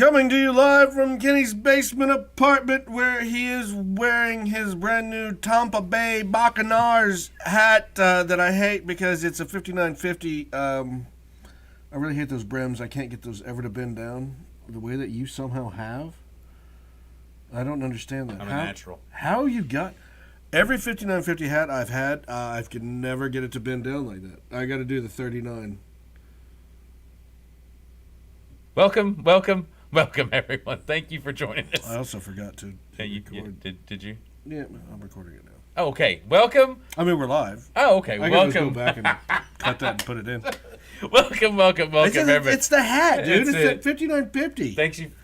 Coming to you live from Kenny's basement apartment where he is wearing his brand new Tampa Bay Buccaneers hat that I hate because it's a 5950. I really hate those brims. I can't get those ever to bend down the way that you somehow have. I don't understand that. I'm a natural. How you got... Every 5950 hat I've had, I can never get it to bend down like that. I got to do the 39. Welcome, everyone. Thank you for joining us. I also forgot to record. Did you? Yeah, I'm recording it now. Oh, okay. Welcome. I mean, we're live. Oh, okay. I can just go back and cut that and put it in. Welcome, everybody. It's the hat, dude. It's that 5950.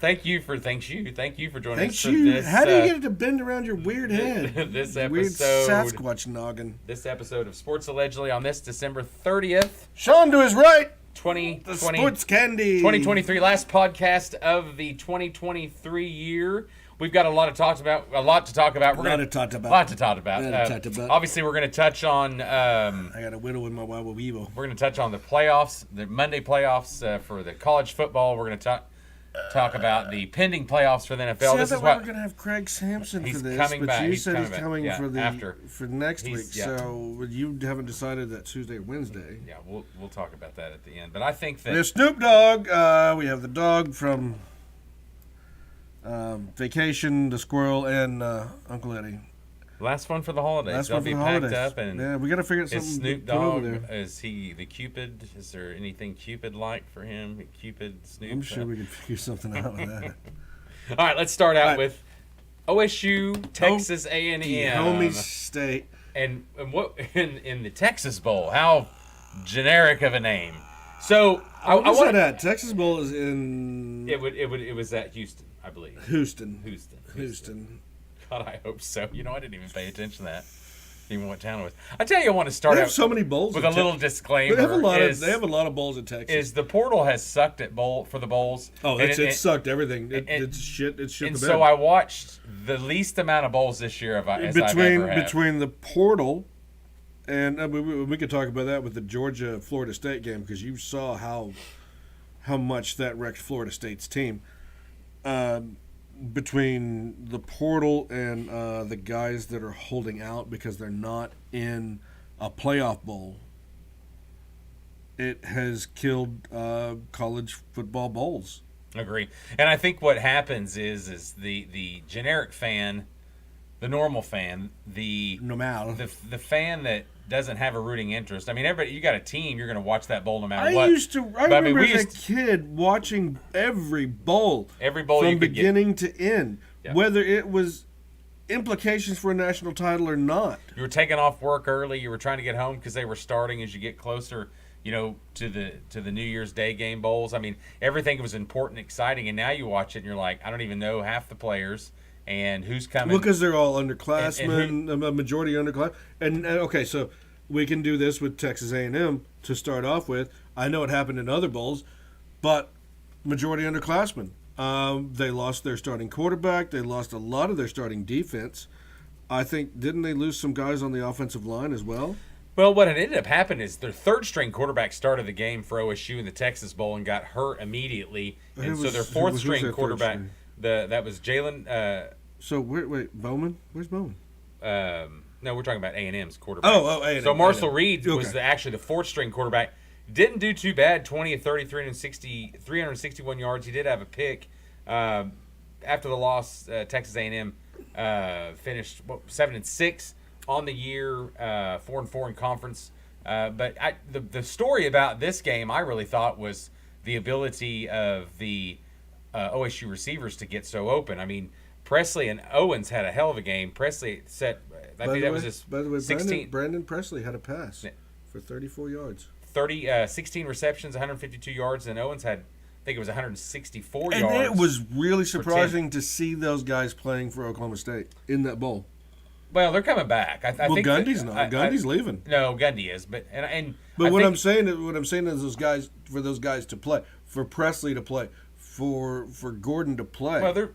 Thank you for joining us. Thanks you. How do you get it to bend around your weird head? This episode, weird Sasquatch noggin. This episode of Sports Allegedly on this December 30th. Sean to his right. 2020. Sports Candy. 2023, last podcast of the 2023 year. We've got a lot to talk about. A lot to talk about. Obviously, we're going to touch on. I got a whittle in my Wawa Weeble. We're going to touch on the playoffs, the Monday playoffs for the college football. We're going to talk about the pending playoffs for the NFL. See, I this thought is we what were going to have Craig Sampson for this, coming but back. you said he's coming after. for next week. So you haven't decided that Tuesday or Wednesday. Yeah, we'll talk about that at the end. But I think that we have Snoop Dogg. We have the dog from Vacation, the squirrel, and Uncle Eddie. Last one for the holidays. Last They'll one for be the packed holidays. up. And yeah, we got to figure out something. Is Snoop to put over Dogg, there. is he the Cupid? Is there anything Cupid-like for him? Cupid, Snoop? I'm sure we can figure something out with that. All right, let's start out with OSU, Texas A&M. Homie State. And what in the Texas Bowl? How generic of a name. So I want that Texas Bowl is in. It was at Houston, I believe. Houston. God, I hope so. You know, I didn't even pay attention to that. Even what town it was. I tell you, I want to start They have out so many bowls with a little disclaimer. They have a lot of bowls in Texas. Is the portal has sucked at for the bowls? Oh, it sucked everything. It's shit. It's shit. And the so bed. I watched the least amount of bowls this year I've ever had. Between the portal, and we could talk about that with the Georgia-Florida State game because you saw how much that wrecked Florida State's team. Between the portal and the guys that are holding out because they're not in a playoff bowl, it has killed college football bowls. Agree. And I think what happens is the generic fan, the normal fan, the fan that doesn't have a rooting interest. I mean, everybody, you got a team, you're going to watch that bowl no matter what. I remember as a kid watching every bowl from beginning to end, whether it was implications for a national title or not. You were taking off work early. You were trying to get home because they were starting as you get closer, to the New Year's Day game bowls. I mean, everything was important, exciting, and now you watch it and you're like, I don't even know half the players. And who's coming? Well, because they're all underclassmen, a majority underclass. And okay, so we can do this with Texas A&M to start off with. I know it happened in other bowls, but majority underclassmen. They lost their starting quarterback. They lost a lot of their starting defense. I think, didn't they lose some guys on the offensive line as well? Well, what had ended up happening is their third-string quarterback started the game for OSU in the Texas Bowl and got hurt immediately. And so their fourth-string quarterback, that was Jalen. So wait, Bowman? Where's Bowman? No, we're talking about A&M's quarterback. Oh, A&M. So Marshall Reed was actually the fourth-string quarterback. Didn't do too bad, 20 of 30, 361 yards. He did have a pick. After the loss, Texas A&M finished 7-6 on the year, 4-4 in conference. But the story about this game, I really thought, was the ability of the OSU receivers to get so open. I mean, Presley and Owens had a hell of a game. Presley set, I think that was his 16th. Brandon Presley had a pass for 34 yards. 16 receptions, 152 yards, and Owens had, I think it was 164 yards. And it was really surprising to see those guys playing for Oklahoma State in that bowl. Well, they're coming back. I think Gundy's not. Gundy's leaving. No, Gundy is, but I'm saying is those guys to play, for Presley to play, for Gordon to play. Well,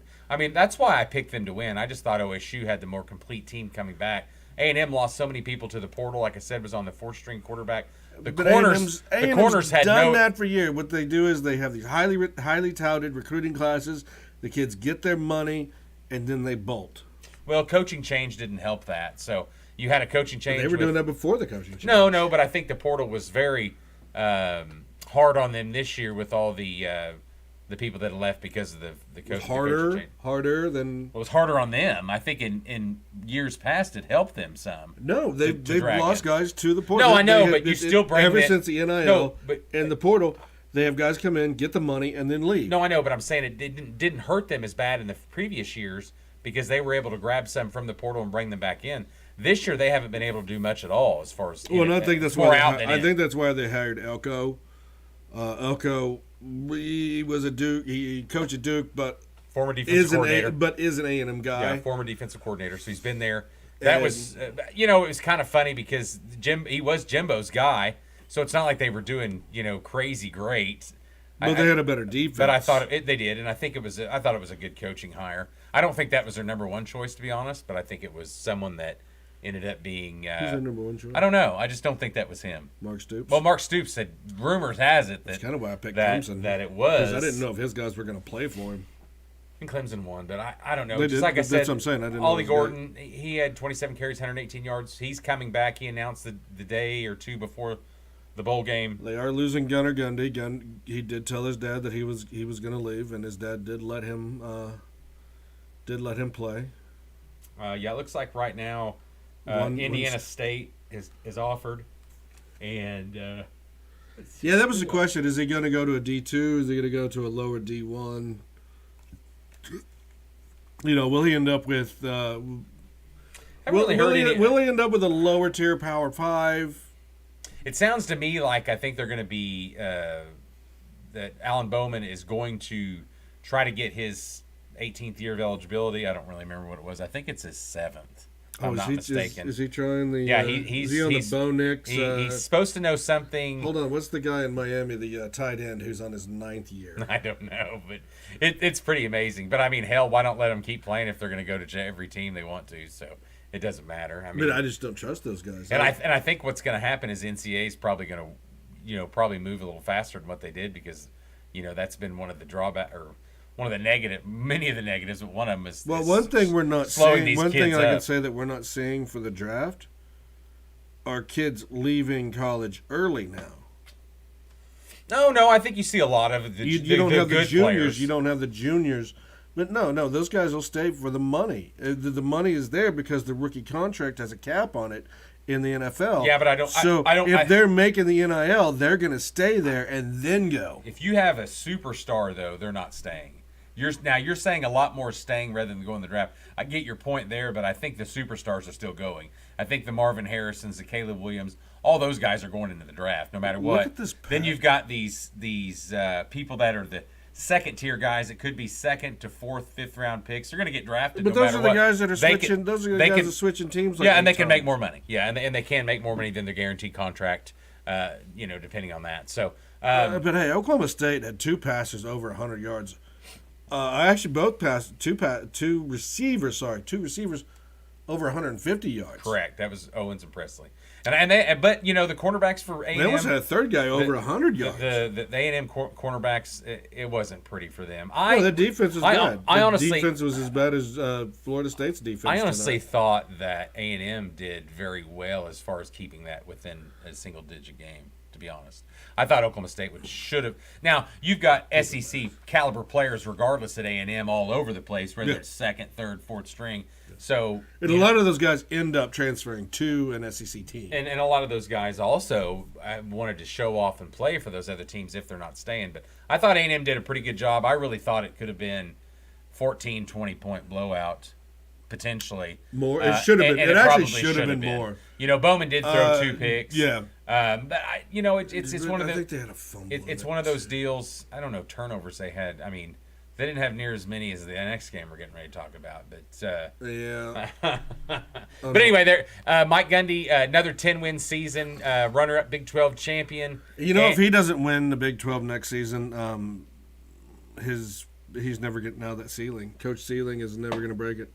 that's why I picked them to win. I just thought OSU had the more complete team coming back. A&M lost so many people to the portal. Like I said, was on the fourth-string quarterback. The But corners had done that for years. What they do is they have these highly touted recruiting classes. The kids get their money, and then they bolt. Well, coaching change didn't help that. So you had a coaching change. But they were doing that before the coaching change. No, but I think the portal was very hard on them this year with all the people that left because of the coaching change. Harder than. It was harder on them. I think in years past it helped them some. No, they've lost guys to the portal. No, I know, but you still bring ever since the NIL and the portal. They have guys come in, get the money, and then leave. No, I know, but I'm saying it didn't hurt them as bad in the previous years because they were able to grab some from the portal and bring them back in. This year, they haven't been able to do much at all as far as. Well, I think that's why. I think that's why they hired Elko. Elko, he was a Duke. He coached at Duke, but former defensive coordinator. But is an A&M guy. Yeah, former defensive coordinator. So he's been there. That was, it was kind of funny because he was Jimbo's guy. So it's not like they were doing, crazy great. But they had a better defense. But I thought they did, and I thought it was a good coaching hire. I don't think that was their number one choice, to be honest. But I think it was someone that ended up being. Who's their number one choice? I don't know. I just don't think that was him. Mark Stoops. Well, Mark Stoops said rumors has it that that's kind of why I picked Clemson. That it was. Because I didn't know if his guys were going to play for him. And Clemson won, but I don't know. They just did. like I said, that's what I'm saying. I didn't Ollie know Gordon, he had 27 carries, 118 yards. He's coming back. He announced the day or two before the bowl game. They are losing Gunnar Gundy. He did tell his dad that he was going to leave, and his dad did let him play. Yeah, it looks like right now Indiana State is offered, and yeah, that was the question: is he going to go to a D2? Is he going to go to a lower D1? Will he end up with? Will he end up with a lower tier Power 5? It sounds to me like I think they're going to be that Alan Bowman is going to try to get his 18th year of eligibility. I don't really remember what it was. I think it's his 7th. If I'm not mistaken. Is he trying the? Yeah, is he on the Bo Nix? He's supposed to know something. Hold on, what's the guy in Miami, the tight end who's on his 9th year? I don't know, but it's pretty amazing. But I mean, hell, why not let them keep playing if they're going to go to every team they want to? So it doesn't matter. I mean, but I just don't trust those guys. And I think what's going to happen is NCAA is probably going to probably move a little faster than what they did because that's been one of the drawback or one of the many of the negatives, but one of them is one thing we're not seeing. One thing I can say that we're not seeing for the draft are kids leaving college early now. No, I think you see a lot of the you don't have the juniors. Players. You don't have the juniors. But no, those guys will stay for the money. The money is there because the rookie contract has a cap on it in the NFL. Yeah, but I don't. So if they're making the NIL, they're going to stay there and then go. If you have a superstar, though, they're not staying. You're saying a lot more staying rather than going to the draft. I get your point there, but I think the superstars are still going. I think the Marvin Harrisons, the Caleb Williams, all those guys are going into the draft no matter what. Look at this pack. Then you've got these people that are the second tier guys. It could be second to fourth, fifth round picks. They're going to get drafted. But no those matter are the what. guys that are switching. Those are the guys that are switching teams. Yeah, and they can make more money. Yeah, and they can make more money than their guaranteed contract. Depending on that. So, but hey, Oklahoma State had two passers over 100 yards. I actually both passed two receivers over 150 yards. Correct. That was Owens and Presley. But the cornerbacks for A&M. They almost had a third guy over 100 yards. The A&M cornerbacks, it wasn't pretty for them. The defense was bad. Honestly, defense was as bad as Florida State's defense. I honestly thought that A&M did very well as far as keeping that within a single-digit game. To be honest, I thought Oklahoma State should have. Now you've got SEC caliber players, regardless at A&M, all over the place, whether it's second, third, fourth string. So a lot of those guys end up transferring to an SEC team, and a lot of those guys also wanted to show off and play for those other teams if they're not staying. But I thought A&M did a pretty good job. I really thought it could have been 14, 20-point blowout. Potentially more. It should have been. It actually should have been more. Bowman did throw 2 picks. Yeah. But it's one of the. I think they had a fumble. It's one of those deals. I don't know turnovers they had. I mean, they didn't have near as many as the next game we're getting ready to talk about. But yeah. But anyway, there. Mike Gundy, another 10-win season, runner-up Big 12 champion. If he doesn't win the Big 12 next season, he's never getting out of that ceiling. Coach Ceiling is never going to break it.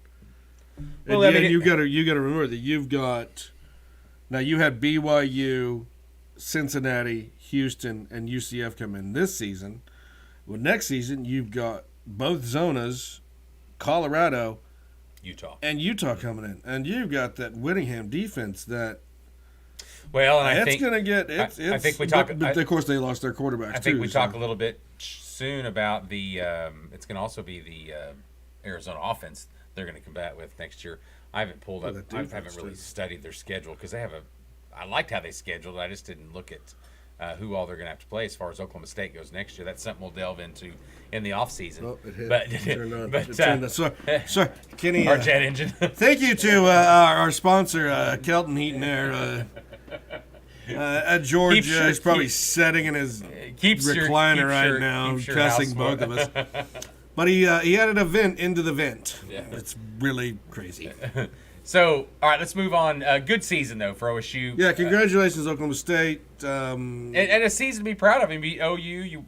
Well, you got to remember that you've got now. You had BYU Cincinnati, Houston, and UCF come in this season. Well, next season you've got both zonas, Colorado, and Utah coming in, and you've got that Whittingham defense that. Well, and I it's think going to get. I think we talk. But of course, they lost their quarterbacks. I think we talk a little bit soon about the. It's going to also be the Arizona offense they're going to combat with next year. I haven't pulled up. I haven't really studied their schedule because they have a. I liked how they scheduled it. I just didn't look at who all they're going to have to play as far as Oklahoma State goes next year. That's something we'll delve into in the offseason. Oh, it hit. But, it turned on. So, Kenny. Our jet engine. Thank you to our sponsor, Kelton Heat and Air. At George is probably sitting in his recliner right now, cussing both of us. But he added a vent into the vent. Yeah. It's really crazy. So, all right, let's move on. Good season, though, for OSU. Yeah, congratulations, Oklahoma State. And a season to be proud of. I mean, beat OU. You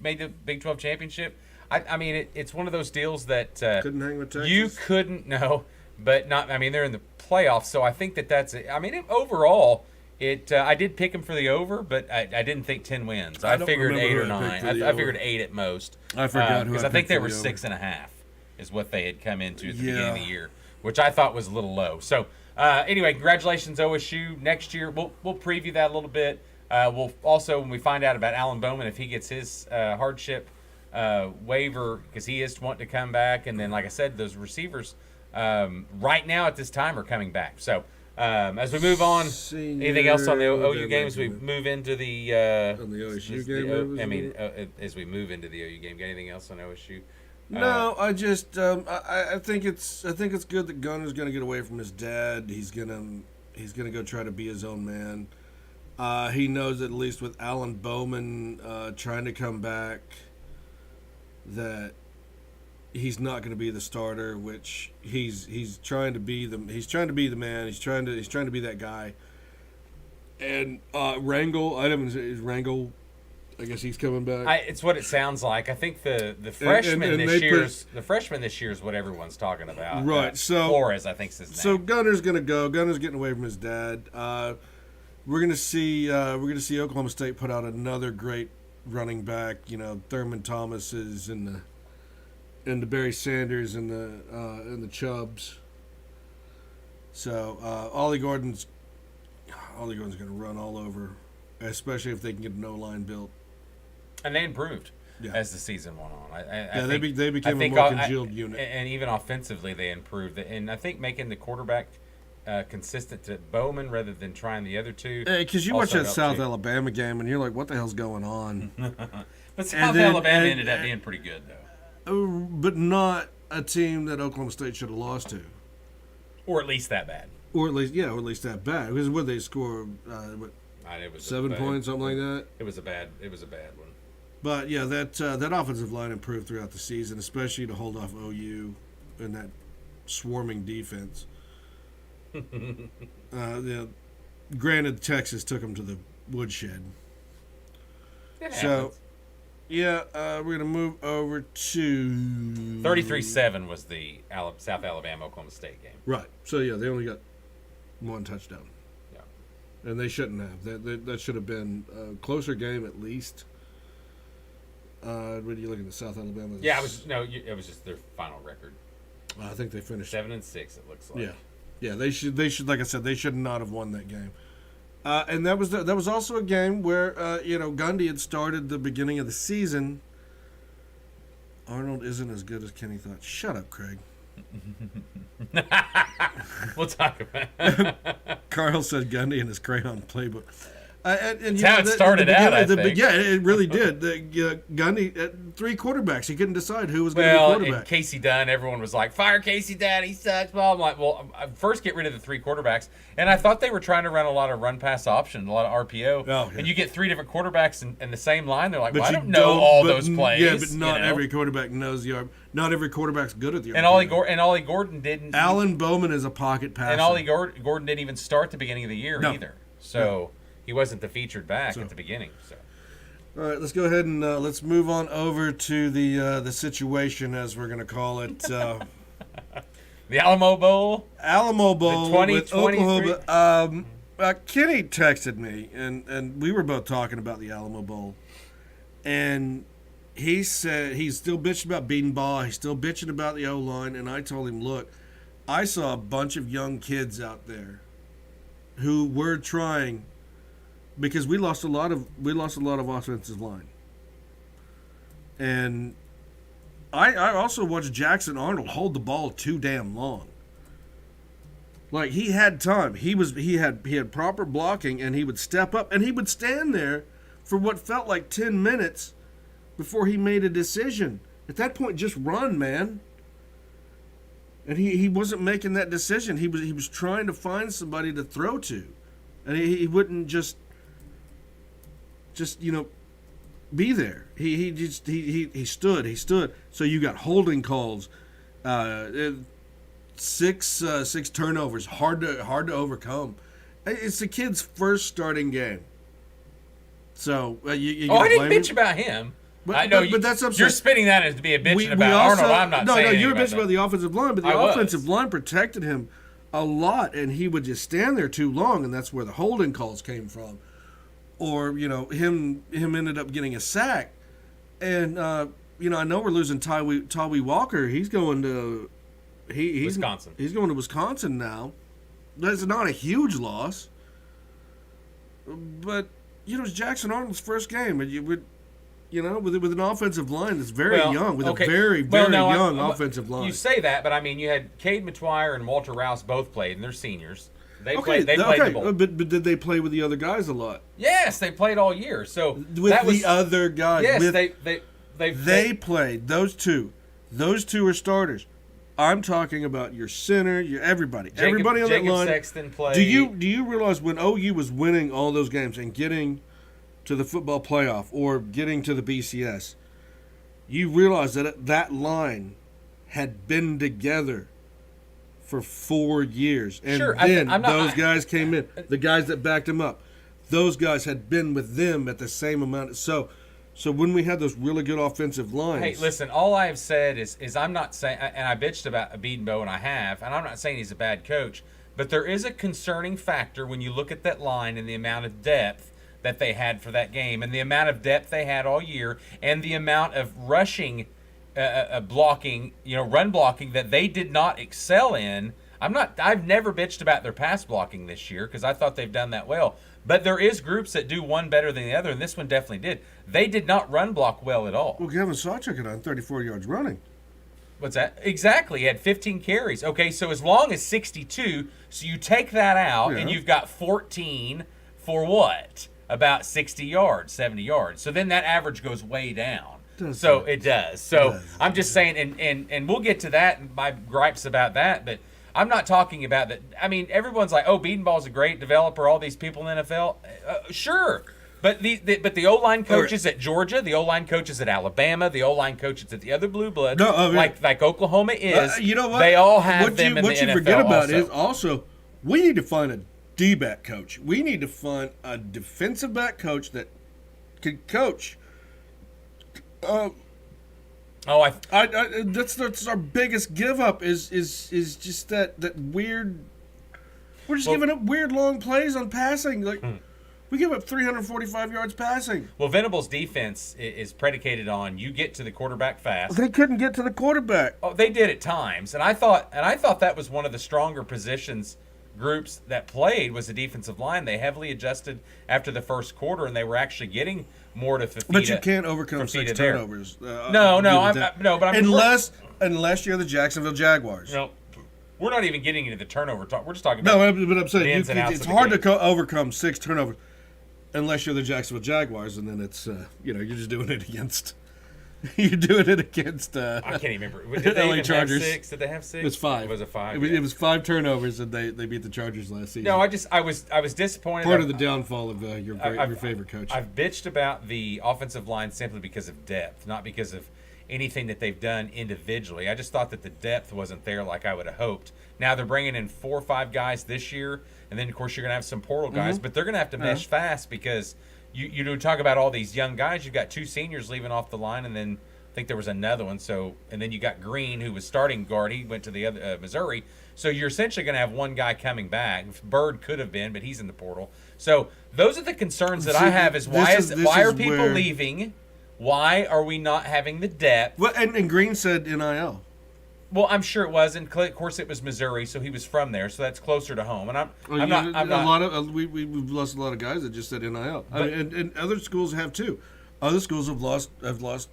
made the Big 12 championship. I mean, it's one of those deals that couldn't hang with Texas. You couldn't, no, but not. I mean, they're in the playoffs, so I think that's. I mean, overall, I did pick them for the over, but I didn't think 10 wins. I figured 8 or 9. I figured 8 at most. I forgot because I think they were 6.5 is what they had come into at the beginning of the year, which I thought was a little low. So anyway, congratulations OSU. Next year we'll preview that a little bit. We'll also, when we find out about Alan Bowman, if he gets his hardship waiver, because he is wanting to come back, and then like I said, those receivers right now at this time are coming back. So as we move on, anything else on the OU games? We move into the on the OSU game. As we move into the OU game, got anything else on OSU? No, I just I think it's good that Gunner's going to get away from his dad. He's gonna go try to be his own man. He knows at least with Alan Bowman trying to come back that he's not going to be the starter, which he's trying to be the man. He's trying to be that guy. And Rangel, is Rangel. I guess he's coming back. It's what it sounds like. I think the freshman this year is what everyone's talking about. Right. So Flores, I think, is his name. So Gunner's going to go. Gunner's getting away from his dad. We're going to see Oklahoma State put out another great running back. You know, Thurman Thomas's and the Barry Sanders and the Chubbs. So Ollie Gordon's going to run all over, especially if they can get an O-line built. And they improved as the season went on. They became a more congealed unit. And even offensively, they improved. And I think making the quarterback consistent to Bowman rather than trying the other two. Because you watch that South Alabama game and you're like, what the hell's going on? But South Alabama ended up being pretty good, though. But not a team that Oklahoma State should have lost to. Or at least that bad. Or at least that bad. Because what they score, 7 points, something like that. It was a bad one. But yeah, that offensive line improved throughout the season, especially to hold off OU and that swarming defense. Granted, Texas took them to the woodshed. So, we're gonna move over to 33-7 was the South Alabama Oklahoma State game. Right. So they only got one touchdown. Yeah. And they shouldn't have. That should have been a closer game at least. What are you looking at, South Alabama? Yeah, it was just their final record. I think they finished 7-6. It looks like. Yeah. They should. Like I said, they should not have won that game. And that was also a game where Gundy had started the beginning of the season. Arnold isn't as good as Kenny thought. Shut up, Craig. We'll talk about it. Carl said Gundy in his crayon playbook. That's how it started out, I think. Yeah, it really did. Gundy, 3 quarterbacks. He couldn't decide who was going to be quarterback. And Casey Dunn, everyone was like, fire Casey Dunn, he sucks. Well, I'm like, first get rid of the 3 quarterbacks. And I thought they were trying to run a lot of run-pass option, a lot of RPO. Oh, yeah. And you get 3 different quarterbacks in the same line. They're like, I don't know all those plays. Yeah, but not every quarterback knows the not every quarterback's good at the RPO. And Ollie Gordon didn't. Alan Bowman is a pocket passer. And Ollie Gordon didn't even start the beginning of the year either. So... No. He wasn't the featured back at the beginning. So, all right, let's go ahead and let's move on over to the situation, as we're going to call it. The Alamo Bowl. Alamo Bowl. The 2023. Kenny texted me, and we were both talking about the Alamo Bowl, and he said he's still bitching about beating ball. He's still bitching about the O-line, and I told him, look, I saw a bunch of young kids out there who were trying, because we lost a lot of offensive line, and I also watched Jackson Arnold hold the ball too damn long. Like, he had time. He had proper blocking, and he would step up, and he would stand there for what felt like 10 minutes before he made a decision. At that point, just run, man. And he wasn't making that decision. He was trying to find somebody to throw to, and he wouldn't just be there. He stood. So you got holding calls. Six turnovers, hard to overcome. It's the kid's first starting game, so you I didn't blame bitch him? about him. But, I know but that's what I'm you're saying. spinning that as to be a bitching We about also, Arnold. I'm not saying you're anything bitching about the offensive line, but the offensive line protected him a lot, and he would just stand there too long, and that's where the holding calls came from. Or him ended up getting a sack, and I know we're losing Tawee Walker. He's going to Wisconsin. He's going to Wisconsin now. That's not a huge loss, but it's Jackson Arnold's first game, and you would. With an offensive line that's very young, with a very young offensive line. You say that, but I mean, you had Cade McTwire and Walter Rouse both played, and they're seniors. They played the bowl. But did they play with the other guys a lot? Yes, they played all year. So with other guys. Yes, they played. Those two are starters. I'm talking about your center, everybody on that line. Sexton played. Do you realize when OU was winning all those games and getting to the football playoff or getting to the BCS, you realize that line had been together for 4 years, and then those guys came in. The guys that backed him up, those guys had been with them at the same amount. So when we had those really good offensive lines. Hey, listen, all I have said is I'm not saying, and I bitched about Bedenbaugh, and I have, and I'm not saying he's a bad coach, but there is a concerning factor when you look at that line and the amount of depth that they had for that game, and the amount of depth they had all year, and the amount of rushing, blocking, run blocking that they did not excel in. I've never bitched about their pass blocking this year because I thought they've done that well. But there is groups that do one better than the other, and this one definitely did. They did not run block well at all. Well, Kevin Sawchuk had on 34 yards running. What's that? Exactly. He had 15 carries. Okay, so as long as 62, so you take that out, and you've got 14 for what? About 60 yards, 70 yards. So then that average goes way down. It does. So I'm just saying, and we'll get to that and my gripes about that, but I'm not talking about that. I mean, everyone's like, oh, Bedenbaugh's a great developer, all these people in the NFL. Sure. But the O-line coaches at Georgia, the O-line coaches at Alabama, the O-line coaches at the other blue bloods, like Oklahoma is, you know what? They all have them in the NFL. What you forget about is also we need to find a D-back coach. We need to find a defensive back coach that can coach. That's our biggest give up is just that weird. We're just giving up weird long plays on passing. Like we give up 345 yards passing. Well, Venable's defense is predicated on you get to the quarterback fast. They couldn't get to the quarterback. Oh, they did at times, and I thought that was one of the stronger positions groups that played was the defensive line. They heavily adjusted after the first quarter, and they were actually getting more to Fafita. But you can't overcome 6 turnovers. But I mean, unless you're the Jacksonville Jaguars. We're not even getting into the turnover talk. We're just talking about but I'm saying it's hard to overcome 6 turnovers unless you're the Jacksonville Jaguars, and then it's you're just doing it against. You're doing it against. I can't even remember. Did they LA Chargers. Have 6? Did they have 6? It was 5. It was a 5. It was 5 turnovers, and they beat the Chargers last season. No, I was disappointed. Part of the downfall of your favorite coach. I've bitched about the offensive line simply because of depth, not because of anything that they've done individually. I just thought that the depth wasn't there like I would have hoped. Now they're bringing in 4 or 5 guys this year, and then of course you're going to have some portal guys, but they're going to have to mesh fast because you talk about all these young guys. You've got 2 seniors leaving off the line, and then think there was another one. So, and then you got Green, who was starting guard. He went to the other Missouri. So you're essentially going to have one guy coming back. Bird could have been, but he's in the portal. So those are the concerns that I have: is why are people leaving? Why are we not having the depth? Well, and Green said NIL. Well, I'm sure it was, and of course it was Missouri, so he was from there, so that's closer to home. And I'm not. We've lost a lot of guys that just said NIL. And other schools have too. Other schools have lost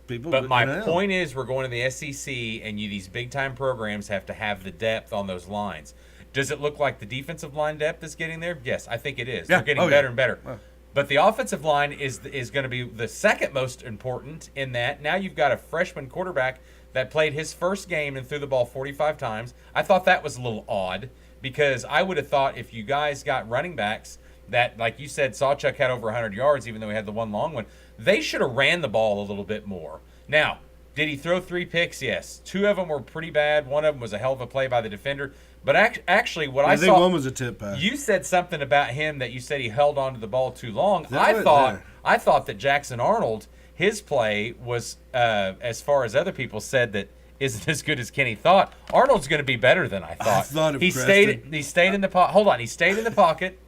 people. But my NIL. point is, we're going to the SEC, and these big time programs have to have the depth on those lines. Does it look like the defensive line depth is getting there? Yes, I think it is. Yeah. They're getting better and better. Wow. But the offensive line is going to be the second most important in that. Now you've got a freshman quarterback that played his first game and threw the ball 45 times. I thought that was a little odd because I would have thought if you guys got running backs that, like you said, Sawchuk had over 100 yards, even though he had the one long one, they should have ran the ball a little bit more. Now, did he throw 3 picks? Yes. 2 of them were pretty bad. One of them was a hell of a play by the defender. But actually, I think one was a tip pass. You said something about him that you said he held on to the ball too long. I thought that Jackson Arnold, his play was, as far as other people said, that isn't as good as Kenny thought. Arnold's going to be better than I thought. He stayed in the pocket. Hold on, he stayed in the pocket,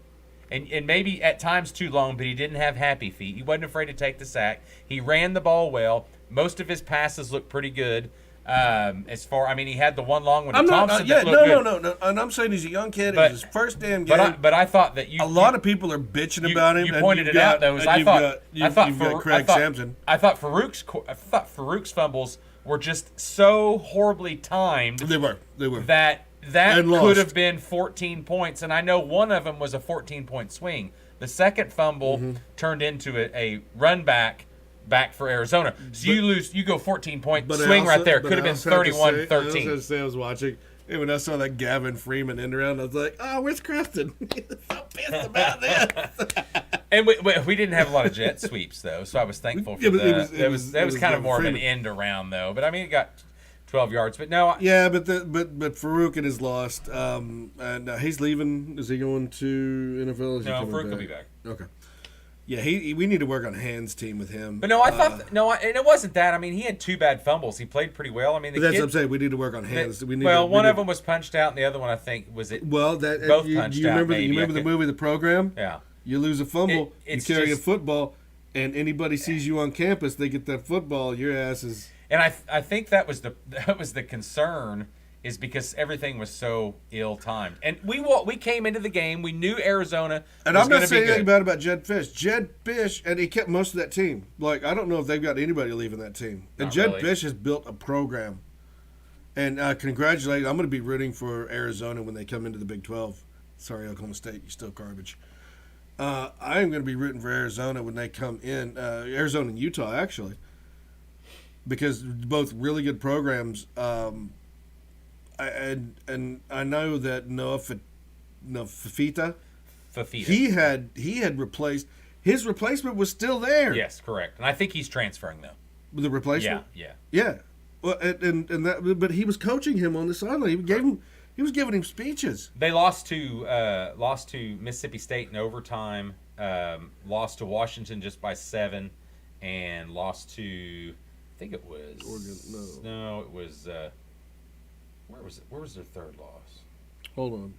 and maybe at times too long, but he didn't have happy feet. He wasn't afraid to take the sack. He ran the ball well. Most of his passes looked pretty good. He had the one long one to Thompson. No. And I'm saying he's a young kid. It was his first damn game. But I thought that a lot of people are bitching about him. You pointed it out though. I thought Craig Sampson. I thought Farouk's fumbles were just so horribly timed. They were. That could have been 14 points, and I know one of them was a 14-point swing. The second fumble turned into a run back for Arizona. So you go 14-point swing right there. Could have been 31-13. I was watching, and when I saw that Gavin Freeman end around, I was like, oh, where's Crafton? So pissed about this. And we didn't have a lot of jet sweeps, though, so I was thankful for that. It was kind of more of an end around, though. But, I mean, it got 12 yards. But, no. Yeah, but Farouk is lost. And he's leaving. Is he going to NFL? No, Farouk will be back. Okay. Yeah, we need to work on Hans' team with him. But no, I thought and it wasn't that. I mean, he had 2 bad fumbles. He played pretty well. I mean, that's what I'm saying. We need to work on Hans. One of them was punched out, and the other one I think was it. Well, both punched you out. Remember you remember the movie The Program? Yeah. You lose a fumble, you carry a football, and anybody sees you on campus, they get that football. Your ass is. And I think that was the concern. Is because everything was so ill-timed. And we came into the game, we knew Arizona and I'm not saying anything bad about Jed Fish. Jed Fish, and he kept most of that team. Like, I don't know if they've got anybody leaving that team. And Jed Fish has built a program. And congratulate, I'm going to be rooting for Arizona when they come into the Big 12. Sorry, Oklahoma State, you're still garbage. I am going to be rooting for Arizona when they come in. Arizona and Utah, actually. Because both really good programs. And I know that Fafita, he had replaced, his replacement was still there. Yes, correct. And I think he's transferring though. The replacement? Yeah. Well, and that, but he was coaching him on the sideline. He was giving him speeches. They lost to Mississippi State in overtime. Lost to Washington just by 7, and lost to, I think it was Oregon. No, it was. Where was their third loss? Hold on.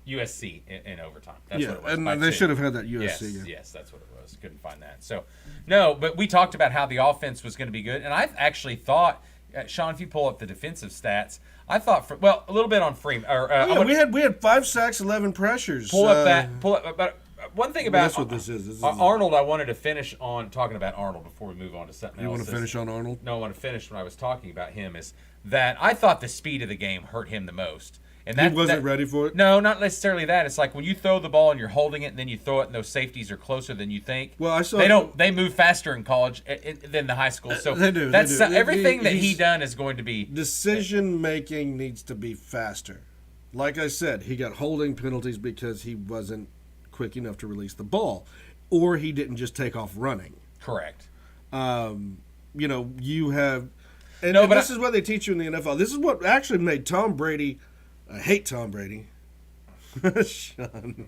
USC in overtime. That's what it was. And they should have had that USC. Yes, that's what it was. Couldn't find that. So, no, but we talked about how the offense was going to be good, and I actually thought, Sean, if you pull up the defensive stats, I thought a little bit on Freeman. We had 5 sacks, 11 pressures. Pull up. But one thing about that's what this is. Arnold, I wanted to finish on talking about Arnold before we move on to something else. You want to finish on Arnold? No, I want to finish when I was talking about him is that I thought the speed of the game hurt him the most. And he wasn't ready for it? No, not necessarily that. It's like when you throw the ball and you're holding it and then you throw it and those safeties are closer than you think. Well, I saw they move faster in college than the high school. So they do. Everything that he done is going to be decision making needs to be faster. Like I said, he got holding penalties because he wasn't quick enough to release the ball, or he didn't just take off running. Correct. You have, and this is what they teach you in the NFL. This is what actually made Tom Brady. I hate Tom Brady. Sean.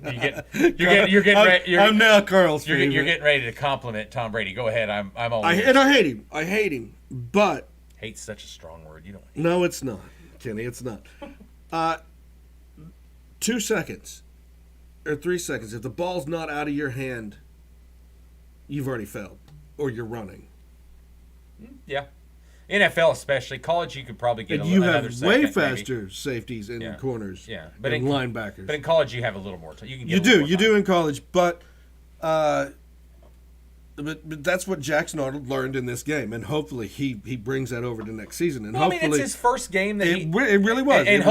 You're getting ready. I'm now Carl's You're favorite. getting ready to compliment Tom Brady. Go ahead. I'm all. I hate him. But hate's such a strong word. You don't. No, it's not, Kenny. It's not. 2 seconds or 3 seconds. If the ball's not out of your hand, you've already failed, or you're running. Yeah. NFL especially. College, you could probably get and another second. You have way faster safeties and corners. Yeah, but in linebackers. But in college, you have a little more time. You do in college, but that's what Jackson Arnold learned in this game, and hopefully he brings that over to next season. And hopefully, it's his first game that it really was. And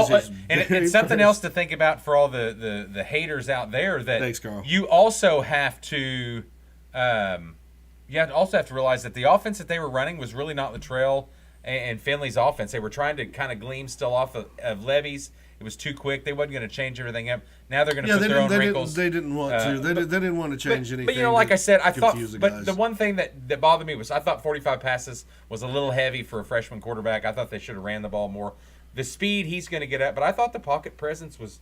it's something else to think about for all the haters out there. That Thanks, Carl. You also have to. You also have to realize that the offense that they were running was really not Luttrell and Finley's offense. They were trying to kind of gleam still off of Levy's. It was too quick. They wasn't going to change everything up. Now they're going to put their own wrinkles. They didn't want to. They didn't want to change anything. But like I said, I thought. But the one thing that bothered me was I thought 45 passes was a little heavy for a freshman quarterback. I thought they should have ran the ball more. The speed he's going to get at, but I thought the pocket presence was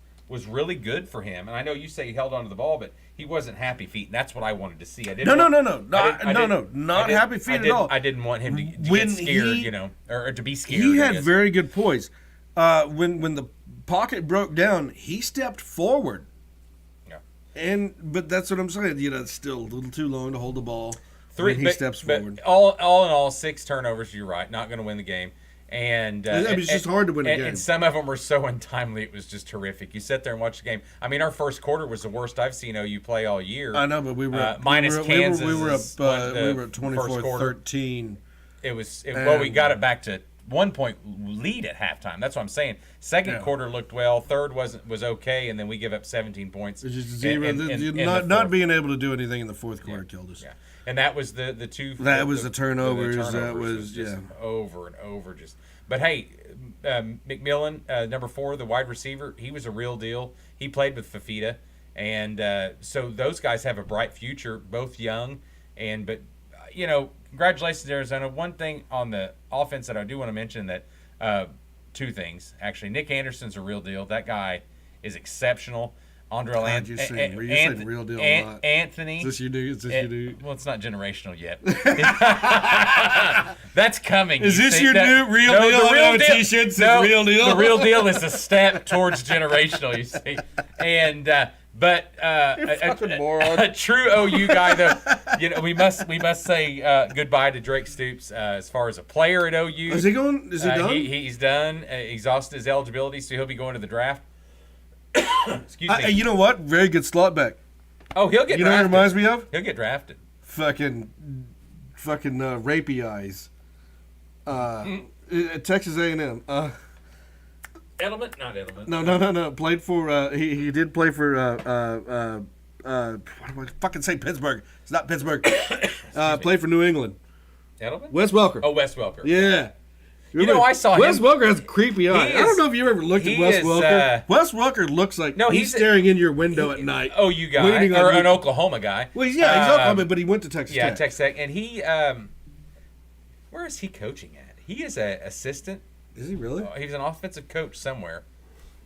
really good for him. And I know you say he held onto the ball, but he wasn't happy feet, and that's what I wanted to see. I didn't. Not happy feet at all. I didn't want him to get scared, or to be scared. He had very good poise. When the pocket broke down, he stepped forward. Yeah. But that's what I'm saying. It's still a little too long to hold the ball. He steps forward. All in all, 6 turnovers. You're right. Not going to win the game. And it's just hard to win a game. And some of them were so untimely, it was just horrific. You sit there and watch the game. I mean, our first quarter was the worst I've seen OU play all year. I know, but we were minus Kansas. We were up 24-13. We got it back to 1 point lead at halftime. That's what I'm saying. Second quarter looked well. Third was okay, and then we give up 17 points. It's just zero. Not being able to do anything in the fourth quarter killed us. Yeah. And that was the two. That was the turnovers. That was just over and over. But hey, McMillan, number 4, the wide receiver, he was a real deal. He played with Fafita, and so those guys have a bright future, both young. But congratulations, Arizona. One thing on the offense that I do want to mention that 2 things actually. Nick Anderson's a real deal. That guy is exceptional. Andre You're saying real deal a lot. Anthony. Is this you do? Well, it's not generational yet. That's coming. Is this your new real deal? The real deal. T-shirt says real deal. The real deal is a step towards generational, you see. And a true OU guy, though, we must say goodbye to Drake Stoops as far as a player at OU. Is he going? Is he done? He's done. Exhausted his eligibility, so he'll be going to the draft. Excuse me. You know what? Very good slot back. Oh, he'll get drafted. You know what it reminds me of? He'll get drafted. Fucking rapey eyes. Texas A&M. Edelman? Not Edelman. No. Played for. He did play for. What do I fucking say? Pittsburgh. It's not Pittsburgh. Played for New England. Edelman? Wes Welker. Oh, Wes Welker. Yeah. I saw Wes him. Welker has a creepy eye. I don't know if you ever looked at Wes Welker. Wes Welker looks like he's staring in your window at night. Oh, you guy. Or an Oklahoma guy. Well, he's Oklahoma, but he went to Texas Tech. Yeah, Texas Tech. And he, where is he coaching at? He is an assistant. Is he really? He's an offensive coach somewhere.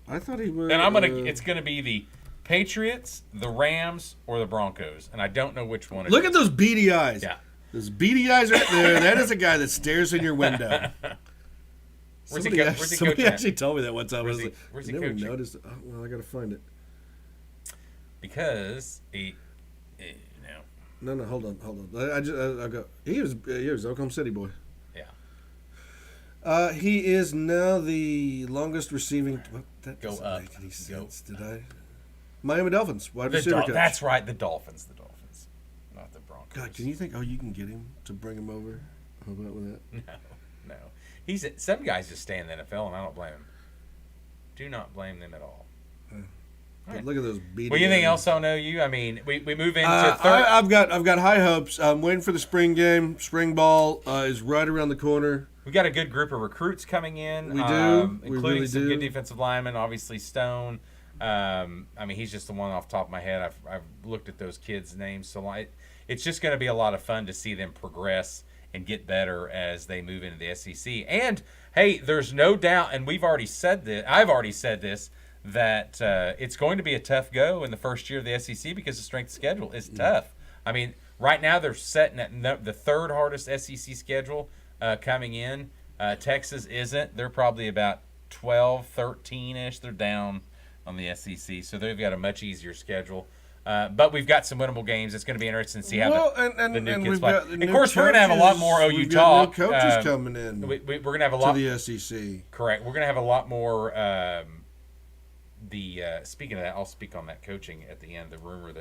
I thought he was. And it's gonna be the Patriots, the Rams, or the Broncos, and I don't know which one. Look at those beady eyes. Yeah, those beady eyes right there. That is a guy that stares in your window. Somebody actually told me that one time. Where's he coaching? Noticed. Oh, well, I gotta find it. Because No, hold on. I go. He was Oklahoma City boy. Yeah. He is now the longest receiving. That go doesn't up. make any sense. Did I? Miami Dolphins wide receiver coach. That's right. The Dolphins, not the Broncos. God, can you think? Oh, you can get him to bring him over. How about with that? No. Some guys just stay in the NFL, and I don't blame him. Do not blame them at all. Right. Look at those beating. Well, anything else on OU? I mean, we move into third. I've got high hopes. I'm waiting for the spring game. Spring ball is right around the corner. We got a good group of recruits coming in. We do, including some good defensive linemen. Obviously, Stone. I mean, he's just the one off the top of my head. I've looked at those kids' names, so it's just going to be a lot of fun to see them progress and get better as they move into the SEC. And hey, there's no doubt, and I've already said this, that it's going to be a tough go in the first year of the SEC because the strength of schedule is tough. I mean, right now they're setting at the third hardest SEC schedule coming in. Texas isn't. They're probably about 12, 13-ish. They're down on the SEC, so they've got a much easier schedure. But we've got some winnable games. It's going to be interesting to see how the new kids play. And of course, we're going to have a lot more OU talk. New coaches coming in. We're going to have a lot to the SEC. Correct. We're going to have a lot more. Speaking of that, I'll speak on that coaching at the end. The rumor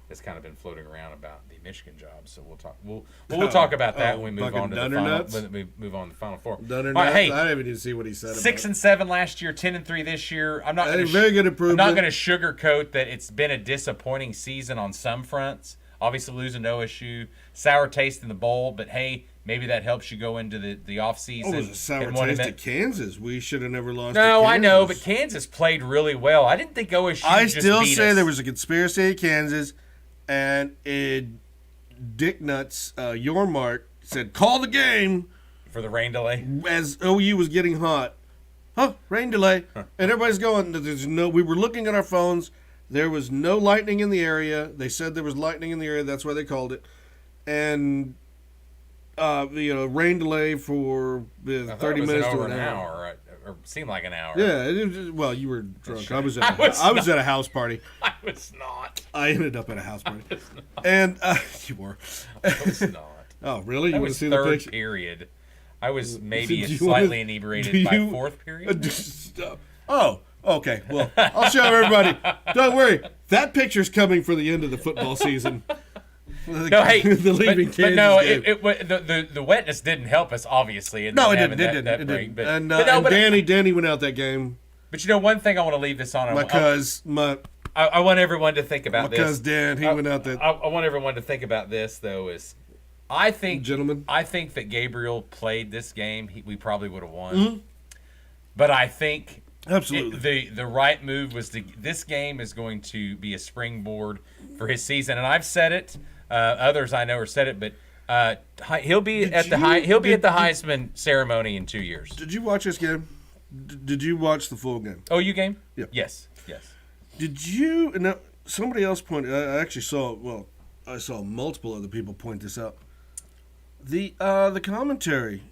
that's kind of been floating around about the Michigan job. So we'll talk. We'll talk about that when we move on to the final. When we move on to the Final Four. Dunner nuts. Hey, I didn't even see what he said. 6-7 last year, 10-3 this year. I'm not going to very good improvement. I'm not going to sugarcoat that it's been a disappointing season on some fronts. Obviously, losing to OSU, sour taste in the bowl, but hey, maybe that helps you go into the offseason. Oh, it was a sour taste to Kansas. We should have never lost. No, I know, but Kansas played really well. I didn't think OSU. I still say there was a conspiracy at Kansas, and Dick Nuts, your mark, said call the game for the rain delay as OU was getting hot. Rain delay, and everybody's going. We were looking at our phones. There was no lightning in the area. They said there was lightning in the area. That's why they called it. And, rain delay for 30 minutes to an hour. Or seemed like an hour. Yeah. Well, you were drunk. I was at a house party. I was not. I ended up at a house party. And you were. I was not. Oh, really? You want to see the picture? Period. I was maybe slightly inebriated by fourth period. Oh. Okay, well, I'll show everybody. Don't worry. That picture's coming for the end of the football season. No, hey, the leaving but no, the wetness didn't help us, obviously. No, it didn't. And Danny went out that game. But one thing I want to leave this on. I want everyone to think about this. Because Dan, he went out that. I want everyone to think about this, though, is I think that Gabriel played this game. We probably would have won. Mm-hmm. But I think... Absolutely. The right move was this game is going to be a springboard for his season, and I've said it. Others I know have said it, but he'll be at the Heisman ceremony in 2 years. Did you watch this game? Did you watch the full game? OU game? Yeah. Yes. Did you? Now somebody else pointed. I actually saw. Well, I saw multiple other people point this out. The commentary.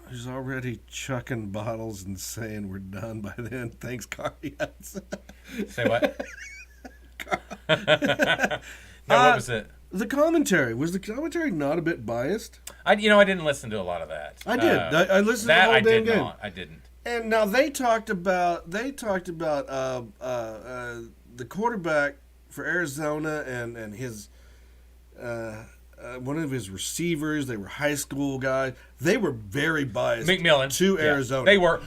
He's already chucking bottles and saying we're done by then. Thanks, Cardias. Say what? No, what was it? The commentary. Was the commentary not a bit biased? I didn't listen to a lot of that. I did. I listened to the whole damn game. I didn't. And now they talked about the quarterback for Arizona and his one of his receivers. They were high school guys. They were very biased. McMillan to Arizona. They were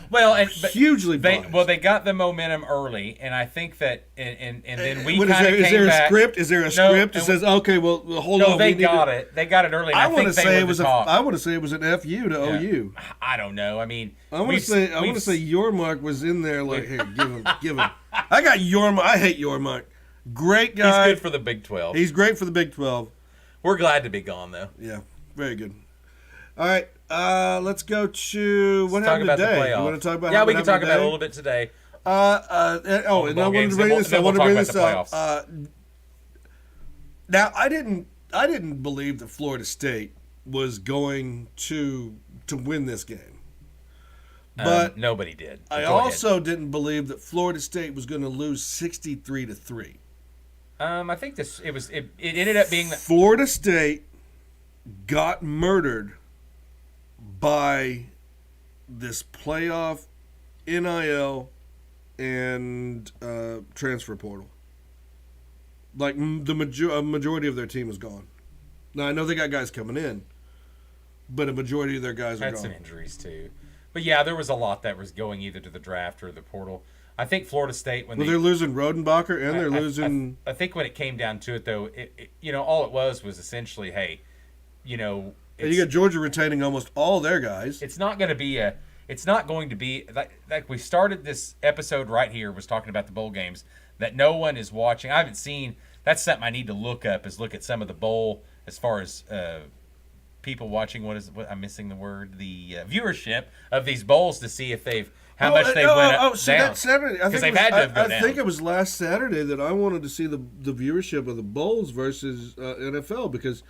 hugely biased. They got the momentum early, and I think that and then we kind of came back. Is there a script? Is there a script that says okay? Well, hold on. No, they got it. They got it early. And I want to say it was I want to say it was an FU to OU. I don't know. I mean, I want to say Yormark was in there. Like, here, give him. I got Yormark. I hate Yormark. Great guy. He's good for the Big 12. He's great for the Big 12. We're glad to be gone, though. Yeah, very good. All right, let's go to what happened today. You want to talk about? Yeah, we can talk about it a little bit today. And I wanted to bring this. I want to bring this up. Now, I didn't believe that Florida State was going to win this game, but nobody did. I also didn't believe that Florida State was going to lose 63-3. I think it ended up being that Florida State got murdered by this playoff, NIL, and transfer portal. Like the majority of their team is gone. Now I know they got guys coming in, but a majority of their guys are gone. Had some injuries too, but yeah, there was a lot that was going either to the draft or the portal. I think Florida State they're losing Rodenbacher and they're losing. I think when it came down to it, though, all it was essentially, hey, you got Georgia retaining almost all their guys. It's not going to be like we started this episode right here was talking about the bowl games that no one is watching. I haven't seen. That's something I need to look up. Is look at some of the bowl as far as people watching. What I'm missing the word. The viewership of these bowls to see if they've how much they went up so down. that Saturday, Because they've had to have gone down. I think it was last Saturday that I wanted to see the viewership of the bowls versus NFL, because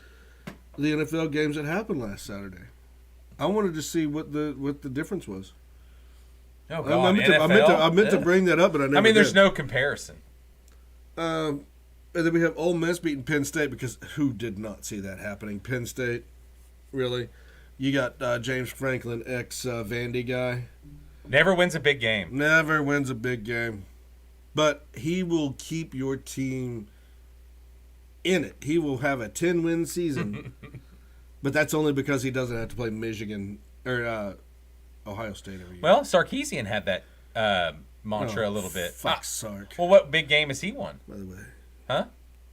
the NFL games that happened last Saturday, I wanted to see what the difference was. Oh God, I meant to bring that up, but I never. I mean, there's did. no comparison. And then we have Ole Miss beating Penn State, because who did not see that happening? Penn State, really? You got James Franklin, ex-Vandy guy. Never wins a big game. Never wins a big game. But he will keep your team in it. He will have a 10-win season. But that's only because he doesn't have to play Michigan or Ohio State every year. Well, Sarkisian had that mantra a little bit. Fuck Sark. Well, what big game has he won? By the way. Huh?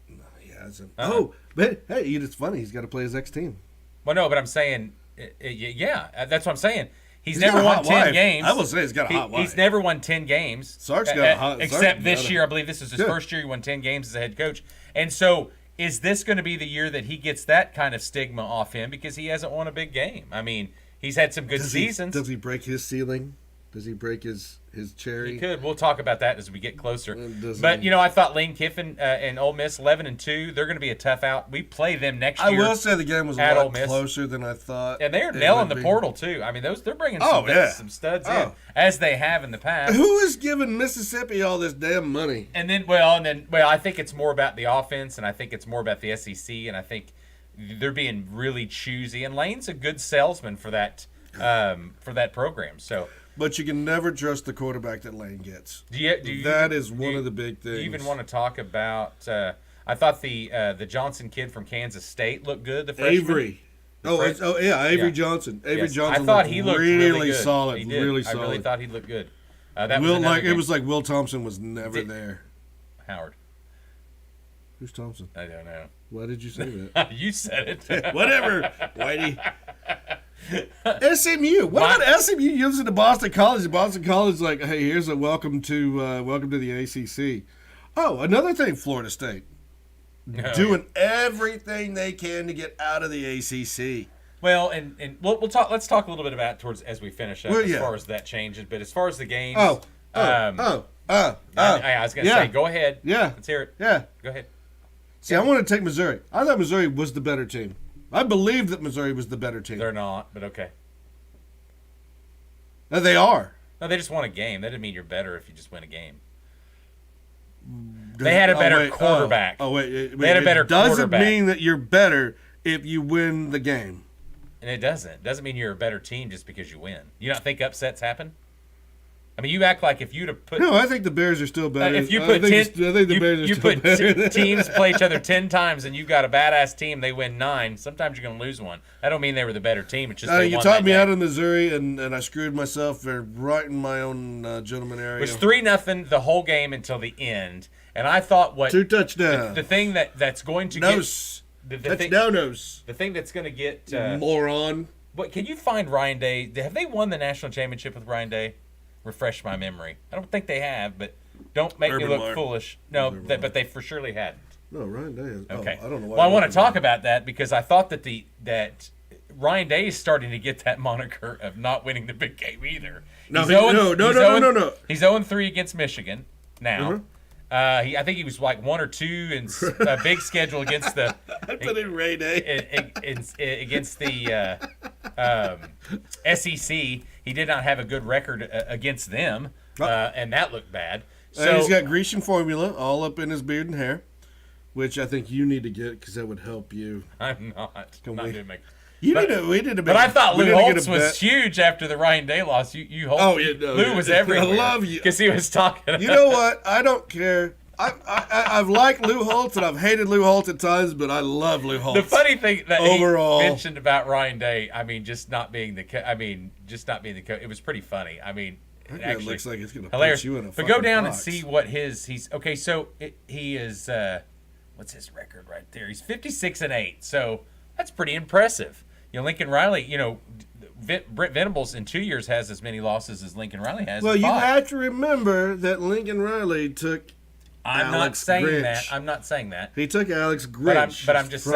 No, he hasn't. Oh, but hey, it's funny. He's got to play his ex-team. Well, no, but I'm saying, yeah, that's what I'm saying. He's never won 10 games. I will say he's got a hot wife. He's never won 10 games. Sark's got a hot wife. Except this year. I believe this is his first year he won 10 games as a head coach. And so is this going to be the year that he gets that kind of stigma off him because he hasn't won a big game? I mean, he's had some good seasons. Does he break his ceiling? Does he break his cherry? He could. We'll talk about that as we get closer. But, I thought Lane Kiffin and Ole Miss, 11-2, they're going to be a tough out. We play them next year. I will say the game was a lot closer than I thought. And they're nailing the portal, too. I mean, they're bringing some studs in, as they have in the past. Who is giving Mississippi all this damn money? And then, I think it's more about the offense, and I think it's more about the SEC, and I think they're being really choosy. And Lane's a good salesman for that program, so... But you can never trust the quarterback that Lane gets. That is one of the big things. Do you even want to talk about? I thought the Johnson kid from Kansas State looked good. The freshman. Avery. Avery Johnson. Avery Johnson. I thought he looked really good. Solid. He did. Really solid. I really thought he looked good. It was like Will Thompson was never there. Howard. Who's Thompson? I don't know. Why did you say that? You said it. Whatever, Whitey. SMU. What about SMU using to Boston College? Boston College is like, hey, here's a welcome to the ACC. Oh, another thing, Florida State doing everything they can to get out of the ACC. Well, and we'll talk. Let's talk a little bit about as we finish up as far as that changes. But as far as the games, I was going to say, go ahead. Yeah, let's hear it. Yeah, go ahead. See, I want to take Missouri. I thought Missouri was the better team. I believe that Missouri was the better team. They're not, but okay. No, they are. No, they just won a game. That doesn't mean you're better if you just win a game. They had a better quarterback. They had a better quarterback. Doesn't mean that you're better if you win the game. And it doesn't. It doesn't mean you're a better team just because you win. You don't think upsets happen? I mean, you act like if you'd have put... No, I think the Bears are still better. If you put teams play each other 10 times and you've got a badass team, they win 9, sometimes you're going to lose one. I don't mean they were the better team. It's just they you won taught me game. out of Missouri, and I screwed myself right in my own gentleman area. It was 3-0 the whole game until the end. And I thought 2 touchdowns. The thing that's going to get... The thing that's going to get... moron. What, can you find Ryan Day? Have they won the national championship with Ryan Day? Refresh my memory. I don't think they have, but don't make me look foolish. No, but they for surely hadn't. No, Ryan Day has. Okay. I don't know why. Well, I want to talk about that because I thought that Ryan Day is starting to get that moniker of not winning the big game either. No. He's 0-3 against Michigan now. Uh-huh. I think he was like 1 or 2 in a big schedule against the. I put in Ray Day against the SEC. He did not have a good record against them, and that looked bad. So he's got Grecian formula all up in his beard and hair, which I think you need to get because that would help you. I'm not. We need to. But I thought Lou Holtz was huge after the Ryan Day loss. Lou was everywhere. I love you because he was talking. You know what? I don't care. I've liked Lou Holtz and I've hated Lou Holtz at times, but I love Lou Holtz. The funny thing that overall he mentioned about Ryan Day, just not being the coach. It was pretty funny. It actually looks like it's going to hilarious. Put you in a but go down box. And see what he's okay. So he is what's his record right there? He's 56-8. So that's pretty impressive. Lincoln Riley. Brent Venables in 2 years has as many losses as Lincoln Riley has. Well, you have to remember that Lincoln Riley took. I'm not saying that. He took Alex Grinch. But I'm just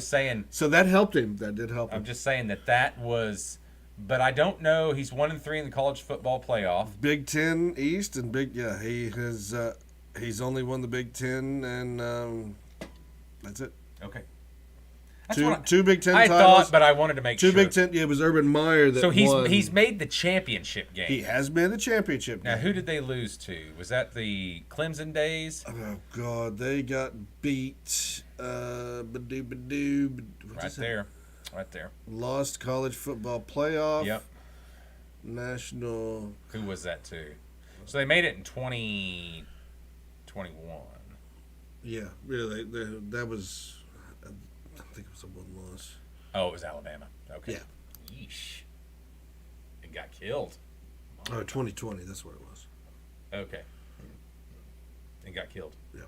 saying. So that helped him. That did help him. I'm just saying that was but I don't know. He's 1-3 in the college football playoff. Big Ten East and he has he's only won the Big Ten and that's it. Okay. Two Big Ten I titles. thought, but I wanted to make sure. Two Big Ten. Yeah, it was Urban Meyer that won. So he's made the championship game. He has made the championship game. Now, who did they lose to? Was that the Clemson days? Oh God, they got beat. Right there. Lost college football playoff. Yep. National. Who was that to? So they made it in 2021. Yeah, really. That was. I think it was a one loss. Oh, it was Alabama. Okay. Yeah. Yeesh. It got killed. Oh, 2020. That's what it was. Okay. It got killed. Yeah.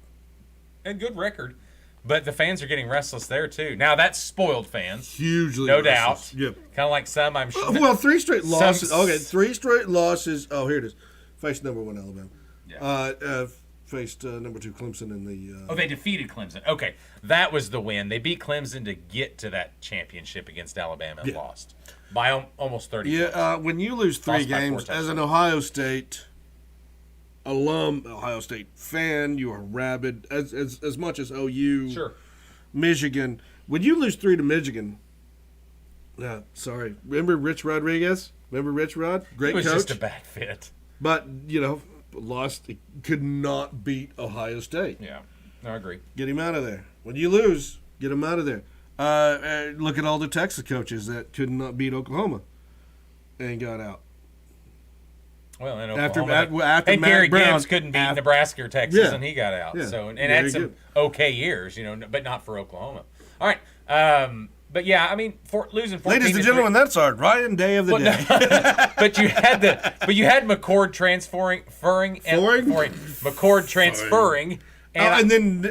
And good record. But the fans are getting restless there, too. Now, that's spoiled fans. Hugely no restless. doubt. Yep. Kind of like some, I'm sure. Well, 3 straight losses. Okay, 3 straight losses. Oh, here it is. Faced number 1 Alabama. Yeah. Faced number 2 Clemson in the. They defeated Clemson. Okay, that was the win. They beat Clemson to get to that championship against Alabama and lost by almost 30 points. When you lose 3 games as an Ohio State alum, Ohio State fan, you are rabid as much as OU. Sure. Michigan. When you lose 3 to Michigan, sorry. Remember Rich Rodriguez? Remember Rich Rod? Great coach. It was just a bad fit. But, lost, could not beat Ohio State. Yeah, no, I agree. Get him out of there. When you lose, get him out of there. Look at all the Texas coaches that could not beat Oklahoma and got out. Well, in After and Matt Gary Brown, Gibbs couldn't beat Nebraska or Texas, and he got out. Yeah. So and Very had some good. okay years, but not for Oklahoma. All right, but yeah, I mean, losing 14. Ladies and gentlemen, that's our Ryan Day of the day. But you had McCord transferring, McCord transferring, and then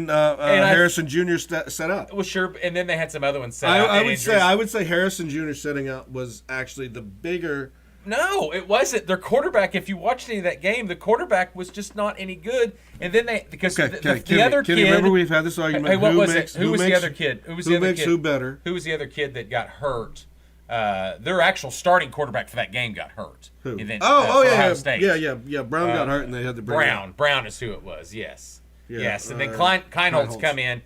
Harrison Jr. set up. Well, sure, and then they had some other ones set up. I would say Harrison Jr. setting up was actually the bigger. No, it wasn't. Their quarterback, if you watched any of that game, the quarterback was just not any good. And then the other kid. Remember we've had this argument. Hey, what was it? Who was the other kid? Who was the other kid? Who better? Who was the other kid that got hurt? Their actual starting quarterback for that game got hurt. Who? Ohio State. Yeah. Brown got hurt, and they had to bring Brown is who it was. Yes. Yeah, yes. And then Kleinholtz come in.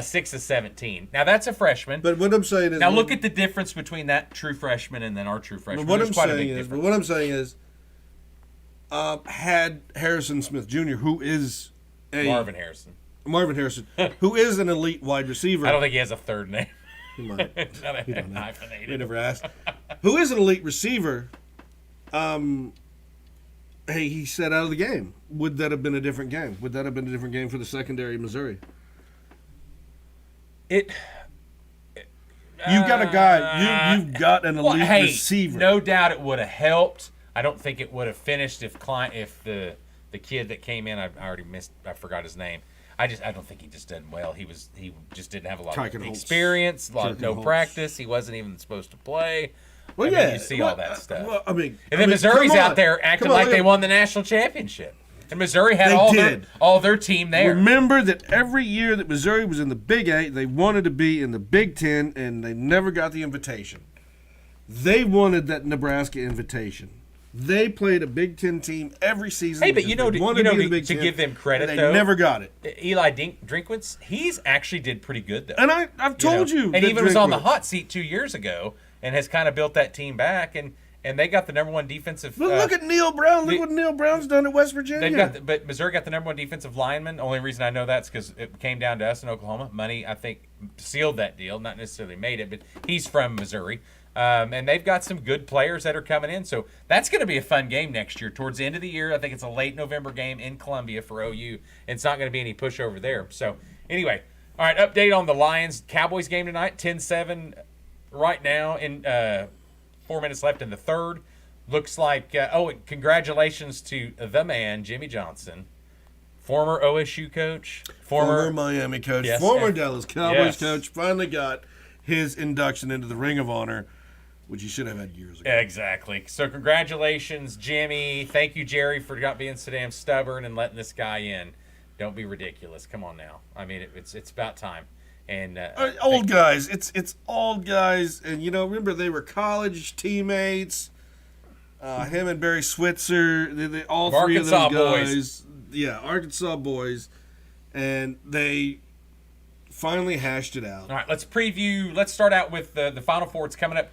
6 of 17. Now that's a freshman. But what I'm saying is, now look at the difference between that true freshman and then our true freshman. What I'm saying is, had Harrison Smith Jr., who is Marvin Harrison, who is an elite wide receiver. I don't think he has a third name. He might. Hyphenated. We never asked. Who is an elite receiver? He sat out of the game. Would that have been a different game? Would that have been a different game for the secondary of Missouri? You've got a guy. You've got an elite receiver. No doubt it would have helped. I don't think it would have finished if the kid that came in, I forgot his name. I don't think he just did well. He just didn't have a lot of experience, no practice. He wasn't even supposed to play. Well, you see all that stuff. Well, and then Missouri's out there acting like they won the national championship. And Missouri had all their team there. Remember that every year that Missouri was in the Big 8, they wanted to be in the Big 10, and they never got the invitation. They wanted that Nebraska invitation. They played a Big 10 team every season. Hey, but to give them credit, they never got it. Eli Drinkwitz, he's actually did pretty good, though. And I've told you. And even was on the hot seat 2 years ago and has kind of built that team back. And they got the number 1 defensive. But look at Neil Brown. Look what Neil Brown's done at West Virginia. But Missouri got the number 1 defensive lineman. Only reason I know that's because it came down to us in Oklahoma. Money, I think, sealed that deal. Not necessarily made it, but he's from Missouri. And they've got some good players that are coming in. So that's going to be a fun game next year. Towards the end of the year, I think it's a late November game in Columbia for OU. It's not going to be any pushover there. So anyway, all right, update on the Lions-Cowboys game tonight, 10-7 right now in 4 minutes left in the third. Looks like, congratulations to the man, Jimmy Johnson, former OSU coach, former Miami coach, yes, former Dallas Cowboys coach, finally got his induction into the Ring of Honor, which he should have had years ago. Exactly. So congratulations, Jimmy. Thank you, Jerry, for not being so damn stubborn and letting this guy in. Don't be ridiculous. Come on now. I mean, it's about time. and old guys. It's old guys, and remember they were college teammates. Him and Barry Switzer, they all three of those guys. Boys. Yeah, Arkansas boys, and they finally hashed it out. All right, let's preview. Let's start out with the Final Four. It's coming up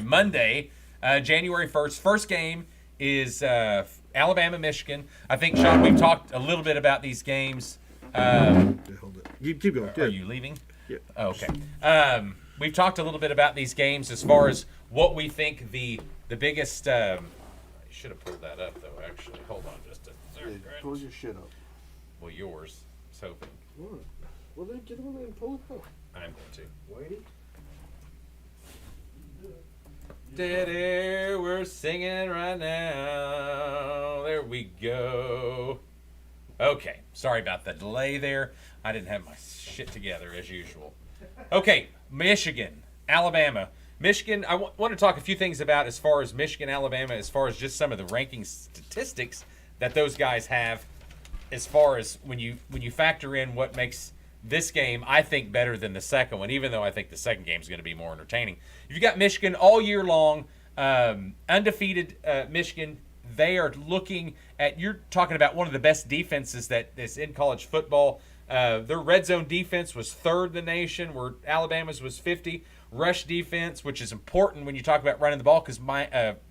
Monday, January 1st. First game is Alabama, Michigan. I think, Sean, we've talked a little bit about these games. Hold it. You keep going. Are you leaving? Yeah. Oh, okay. We've talked a little bit about these games as far as what we think the biggest. I should have pulled that up, though, actually. Hold on just a second. Pull your shit up. Well, yours. I was hoping. What? Well, then get on there and pull it up. I'm going to. Wait. Daddy, we're singing right now. There we go. Okay, sorry about the delay there. I didn't have my shit together as usual. Okay, Michigan, Alabama. Michigan, I want to talk a few things about as far as Michigan, Alabama, as far as just some of the ranking statistics that those guys have as far as when you factor in what makes this game, I think, better than the second one, even though I think the second game is going to be more entertaining. If you got Michigan all year long, undefeated Michigan, they are looking at, you're talking about one of the best defenses that's in college football. Their red zone defense was third in the nation, where Alabama's was 50. Rush defense, which is important when you talk about running the ball, because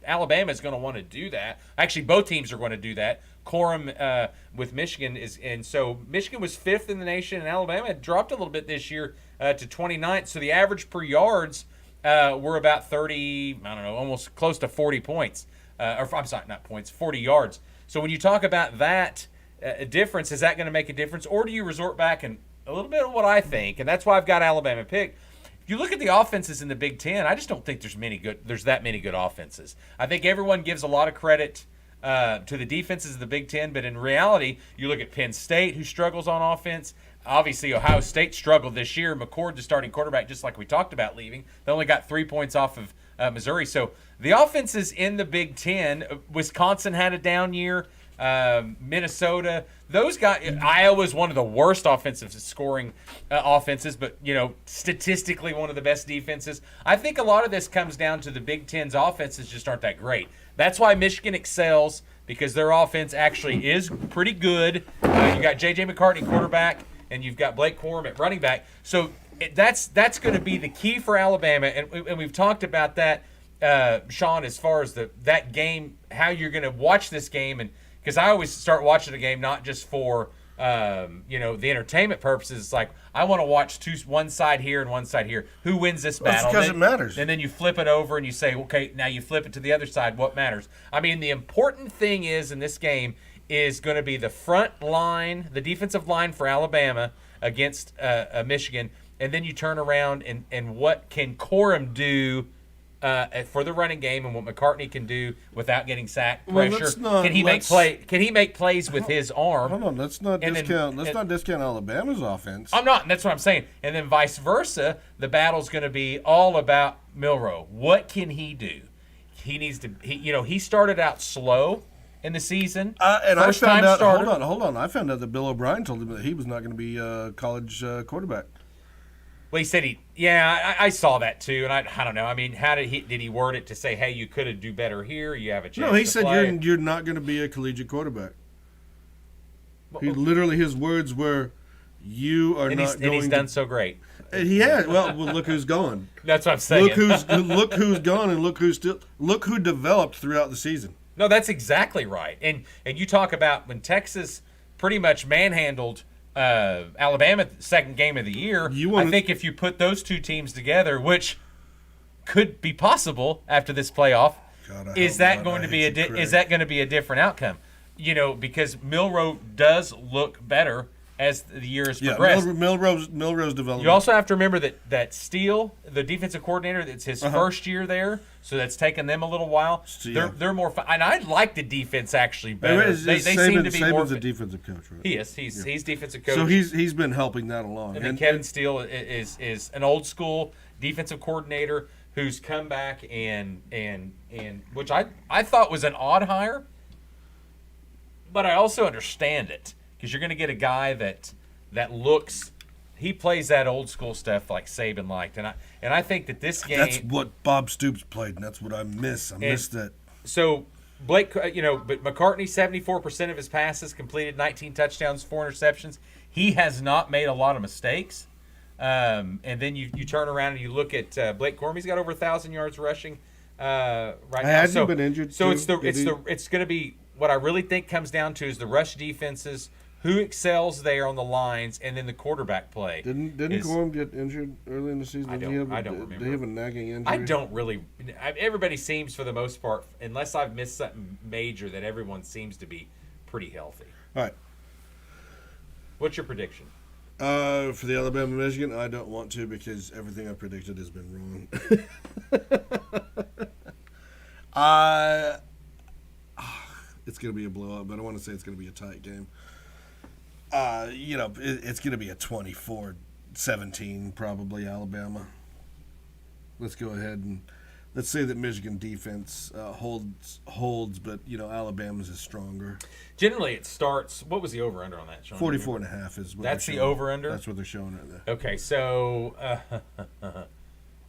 Alabama is going to want to do that. Actually, both teams are going to do that. Corum with Michigan and so Michigan was 5th in the nation, and Alabama had dropped a little bit this year to 29th. So the average per yards were about 30, I don't know, almost close to 40 points. Or I'm sorry, not points, 40 yards. So when you talk about that difference, is that going to make a difference, or do you resort back and a little bit of what I think, and that's why I've got Alabama picked. If you look at the offenses in the Big Ten, I just don't think there's that many good offenses. I think everyone gives a lot of credit to the defenses of the Big Ten, but in reality, you look at Penn State, who struggles on offense. Obviously, Ohio State struggled this year. McCord, the starting quarterback, just like we talked about leaving, they only got 3 points off of Missouri. So the offenses in the Big Ten, Wisconsin had a down year. Minnesota, those guys. Iowa's one of the worst offensive scoring offenses, but statistically one of the best defenses. I think a lot of this comes down to the Big Ten's offenses just aren't that great. That's why Michigan excels, because their offense actually is pretty good. You got J.J. McCartney quarterback, and you've got Blake Corum at running back. So that's going to be the key for Alabama, and we've talked about that, Sean, as far as that game, how you're going to watch this game, and because I always start watching a game not just for the entertainment purposes. It's like I want to watch one side here and one side here. Who wins this battle? That's because it matters. And then you flip it over and you say, okay, now you flip it to the other side. What matters? I mean, the important thing is in this game is going to be the front line, the defensive line for Alabama against Michigan, and then you turn around and what can Corum do for the running game, and what McCartney can do without getting sacked pressure. Can he make plays with his arm? Hold on, let's not discount Alabama's offense. I'm not, and that's what I'm saying. And then vice versa, the battle's going to be all about Milroe. What can he do? He needs to. He started out slow in the season. And I found out. Hold on. I found out that Bill O'Brien told him that he was not going to be a college quarterback. Well, he said I saw that too, and I don't know. I mean, how did he word it to say, hey, you could do better here, you have a chance? No, he said you're not going to be a collegiate quarterback. His words were, you are not going to. And he's done so great. He has. Well, look who's gone. That's what I'm saying. Look who's gone, and look who developed throughout the season. No, that's exactly right. And you talk about when Texas pretty much manhandled Alabama, second game of the year. I think if you put those two teams together, which could be possible after this playoff, is that going to be a different outcome? Because Milroe does look better as the years progress. Milroe's development. You also have to remember that Steele, the defensive coordinator, it's his first year there, so that's taken them a little while. They're more fun. And I like the defense actually better. They seem to be more. Saban's a defensive coach, right? He is. He's defensive coach. So he's been helping that along. And then Kevin Steele is an old school defensive coordinator who's come back and which I thought was an odd hire, but I also understand it. Because you're going to get a guy that looks he plays that old school stuff like Saban liked, and I think that this game. That's what Bob Stoops played, and that's what I miss. I miss that. So Blake, but McCartney, 74% of his passes completed, 19 touchdowns, 4 interceptions. He has not made a lot of mistakes. And then you turn around and you look at Blake Corum. He's got over 1,000 yards rushing right now. Has he been injured? So too? it's going to be what I really think comes down to is the rush defenses, who excels there on the lines, and then the quarterback play. Didn't Corum get injured early in the season? I don't remember. Did he have a nagging injury? I don't really. Everybody seems, for the most part, unless I've missed something major, that everyone seems to be pretty healthy. All right. What's your prediction? For the Alabama-Michigan, I don't want to because everything I predicted has been wrong. It's going to be a blowout, but I want to say it's going to be a tight game. It's going to be a 24-17, probably, Alabama. Let's go ahead and let's say that Michigan defense holds, but, Alabama's is stronger. Generally, it starts. What was the over-under on that, Sean? 44.5 is what that's the over-under? That's what they're showing right there. Okay, so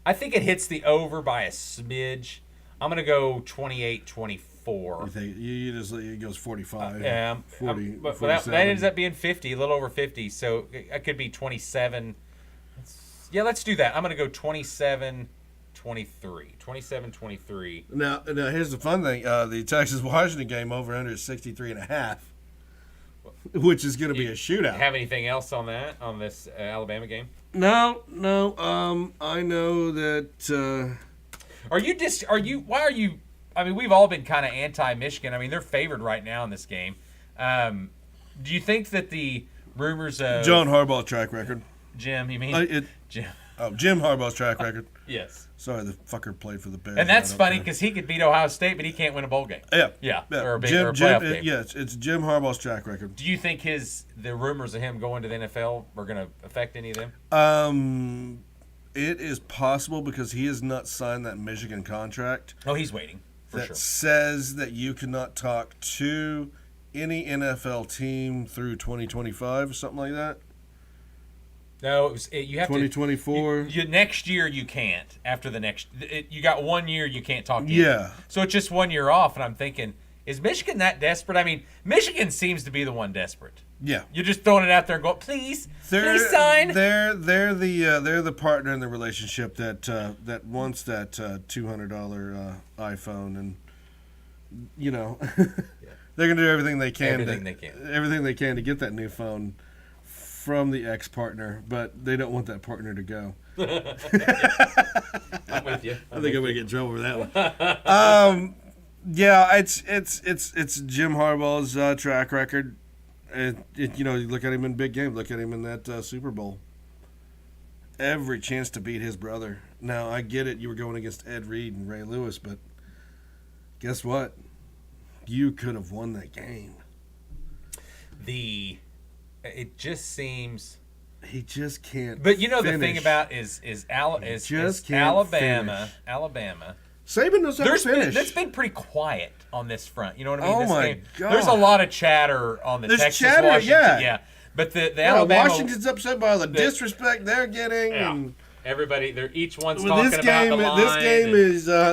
I think it hits the over by a smidge. I'm going to go 28-24. You think it goes 45? 40, but that ends up being 50, a little over 50. So it could be 27. Let's do that. I'm going to go 27-23. 27-23. Now, here's the fun thing. The Texas-Washington game over-under is 63.5, which is going to be a shootout. Have anything else on this Alabama game? No. I know that. Why are you? I mean, we've all been kind of anti-Michigan. I mean, they're favored right now in this game. Do you think that the rumors of John Harbaugh's track record? Jim, you mean? Jim. Oh, Jim Harbaugh's track record. Yes. Sorry, the fucker played for the Bears. And that's funny because he could beat Ohio State, but he can't win a bowl game. Yeah. Or a playoff game. Yeah, it's Jim Harbaugh's track record. Do you think the rumors of him going to the NFL are going to affect any of them? It is possible because he has not signed that Michigan contract. Oh, he's waiting. That says that you cannot talk to any NFL team through 2025 or something like that. No, you have 2024. Next year you can't. After the next, you got 1 year you can't talk to. Yeah. So it's just 1 year off, and I'm thinking, is Michigan that desperate? I mean, Michigan seems to be the one desperate. Yeah. You're just throwing it out there and going, please sign. They're the partner in the relationship that wants that $200 iPhone, and they're gonna do everything they can. Everything they can to get that new phone from the ex-partner, but they don't want that partner to go. I'm with you. I think I'm gonna get in trouble for that one. Yeah, it's Jim Harbaugh's track record. You look at him in big games. Look at him in that Super Bowl. Every chance to beat his brother. Now, I get it. You were going against Ed Reed and Ray Lewis, but guess what? You could have won that game. It just seems he just can't. But finish. The thing about is Alabama. Saban knows how to finish. It's been pretty quiet on this front. You know what I mean? Oh my God! There's a lot of chatter on the Texas Washington. Yeah. But the Alabama, Washington's upset by all the disrespect they're getting. Yeah. And everybody, each one's talking about the line.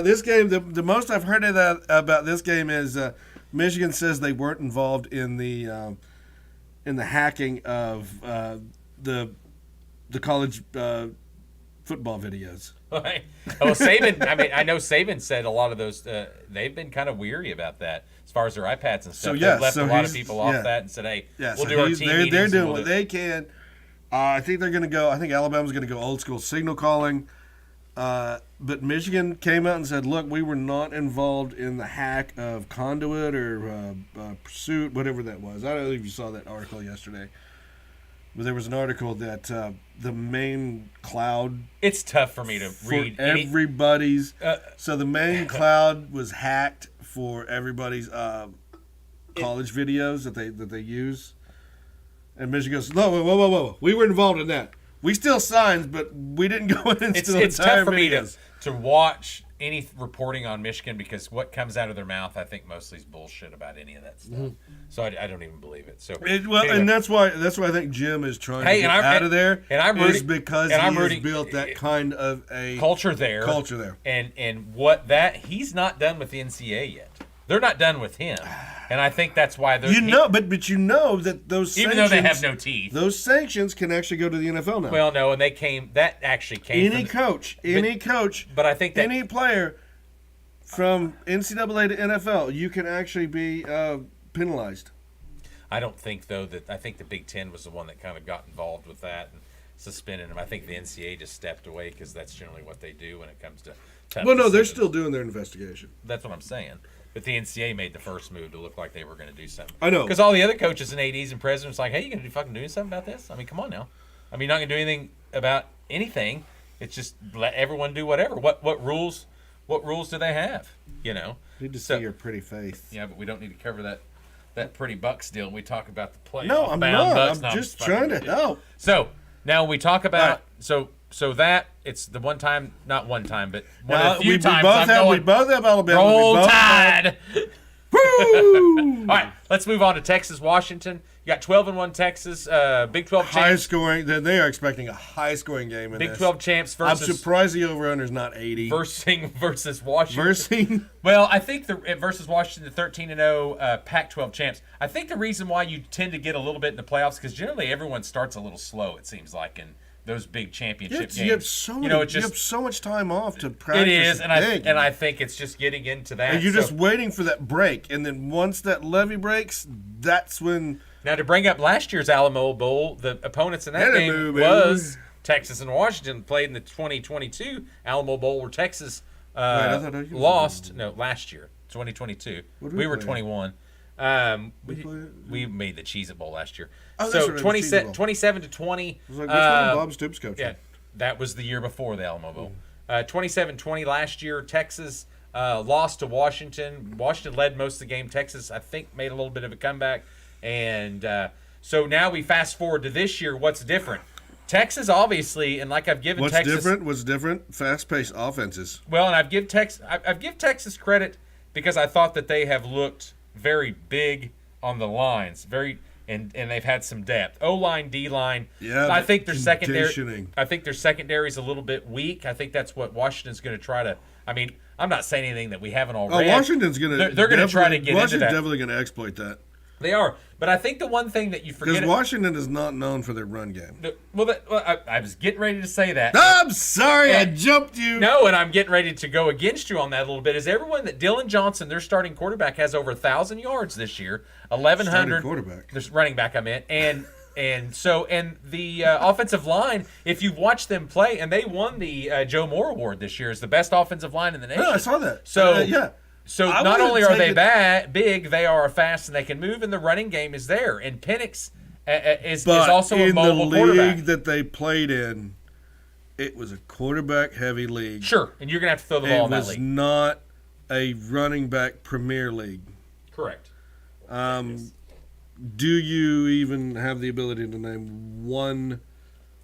This game. The most I've heard about this game is Michigan says they weren't involved in the hacking of the college football videos. Right. Well, Saban. I know Saban said a lot of those. They've been kind of weary about that as far as their iPads and stuff. They've left a lot of people off that and said, "Hey, we'll do our team meetings." They're doing what they can. I think they're going to go. I think Alabama's going to go old school signal calling. But Michigan came out and said, "Look, we were not involved in the hack of Conduit or Pursuit, whatever that was." I don't know if you saw that article yesterday. But there was an article that the main cloud. It's tough for me to read. Everybody's. So the main cloud was hacked for everybody's college videos that they use. And Michigan goes, "No, whoa. We were involved in that. We still signed, but we didn't go in and steal It's tough for me to watch any reporting on Michigan because what comes out of their mouth, I think mostly is bullshit about any of that stuff. Mm-hmm. So I don't even believe it. So anyway. And that's why I think Jim is trying to get out of there. And I'm rooting, because he has built that kind of a culture there. And what he's not done with the NCAA yet. They're not done with him, and I think that's why they're. But you know that those even though they have no teeth, those sanctions can actually go to the NFL now. Well, no, and that actually came. Any coach, but I think that any player from NCAA to NFL, you can actually be penalized. I don't think though that I think the Big Ten was the one that kind of got involved with that and suspended him. I think the NCAA just stepped away because that's generally what they do when it comes to. Well, no, they're still doing their investigation. That's what I'm saying. But the NCAA made the first move to look like they were going to do something. I know. Because all the other coaches and ADs and presidents are like, hey, you going to fucking do something about this? I mean, come on now. I mean, you're not going to do anything about anything. It's just let everyone do whatever. What rules do they have? You know? Need to see your pretty face. Yeah, but we don't need to cover that pretty Bucks deal. We talk about the playoff. No, I'm not. Bucks. I'm just trying to help. So, now we talk about... Right. So that it's the one time, not one time, but one of the few times we both have Alabama. Roll Tide. Woo! All right, let's move on to Texas, Washington. You got 12-1 Texas, Big 12 champs. High scoring. They are expecting a high scoring game in Big 12 champs versus. I'm surprised the over/under is not 80. Versus Washington. Well, I think versus Washington, the 13-0 Pac-12 champs. I think the reason why you tend to get a little bit in the playoffs because generally everyone starts a little slow. It seems like in those big championship games. You have so much time off to practice. It is, and I think it's just getting into that. And you're just waiting for that break, and then once that levee breaks, that's when. Now to bring up last year's Alamo Bowl, the opponents in that game was Texas and Washington. Played in the 2022 Alamo Bowl, where Texas lost. No, last year, 2022. We were 21. We made the Cheez-It Bowl last year. Oh, so right, 27-20. It was like, Bob Stoops coaching. Yeah, that was the year before the Alamo Bowl. 27-20 last year. Texas lost to Washington. Washington led most of the game. Texas, I think, made a little bit of a comeback. And so now we fast forward to this year. What's different? Texas, obviously, and like I've given Texas. What's different? Fast-paced offenses. Well, and I've give Texas credit because I thought that they have looked very big on the lines, and they've had some depth. O-line, D-line. Yeah, I think their secondary. I think their secondary is a little bit weak. I think that's what Washington's going to try to. I mean, I'm not saying anything that we haven't already. Washington's going to. They're going to try to get into that. Washington's definitely going to exploit that. They are, but I think the one thing that you forget because Washington is not known for their run game. I was getting ready to say that. I'm sorry, I jumped you. No, and I'm getting ready to go against you on that a little bit. Is everyone that Dylan Johnson, their starting quarterback, has over 1,000 yards this year, 1,100. Quarterback. There's running back, I meant, and the offensive line. If you watch them play, and they won the Joe Moore Award this year as the best offensive line in the nation. Yeah, I saw that. So yeah. So not only are they big, they are fast and they can move, and the running game is there. And Penix is also a mobile quarterback. In the league that they played in, it was a quarterback-heavy league. Sure, and you're going to have to throw the ball in that league. It was not a running back premier league. Correct. Do you even have the ability to name one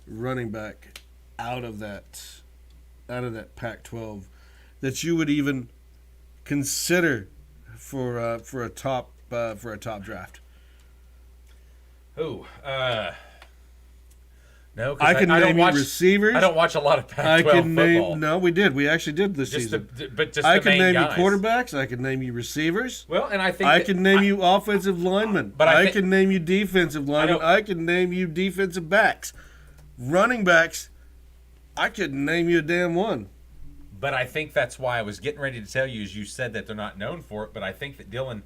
running back out of that Pac-12 that you would even consider for a top draft? No, I can name you receivers. I don't watch a lot of Pac-12 football. No, we did. We actually did this season. I can name you quarterbacks. I can name you receivers. Well, and I think I can name you offensive linemen. But I can name you defensive linemen. I can name you defensive backs, running backs. I couldn't name you a damn one. But I think that's why I was getting ready to tell you, as you said that they're not known for it. But I think that Dylan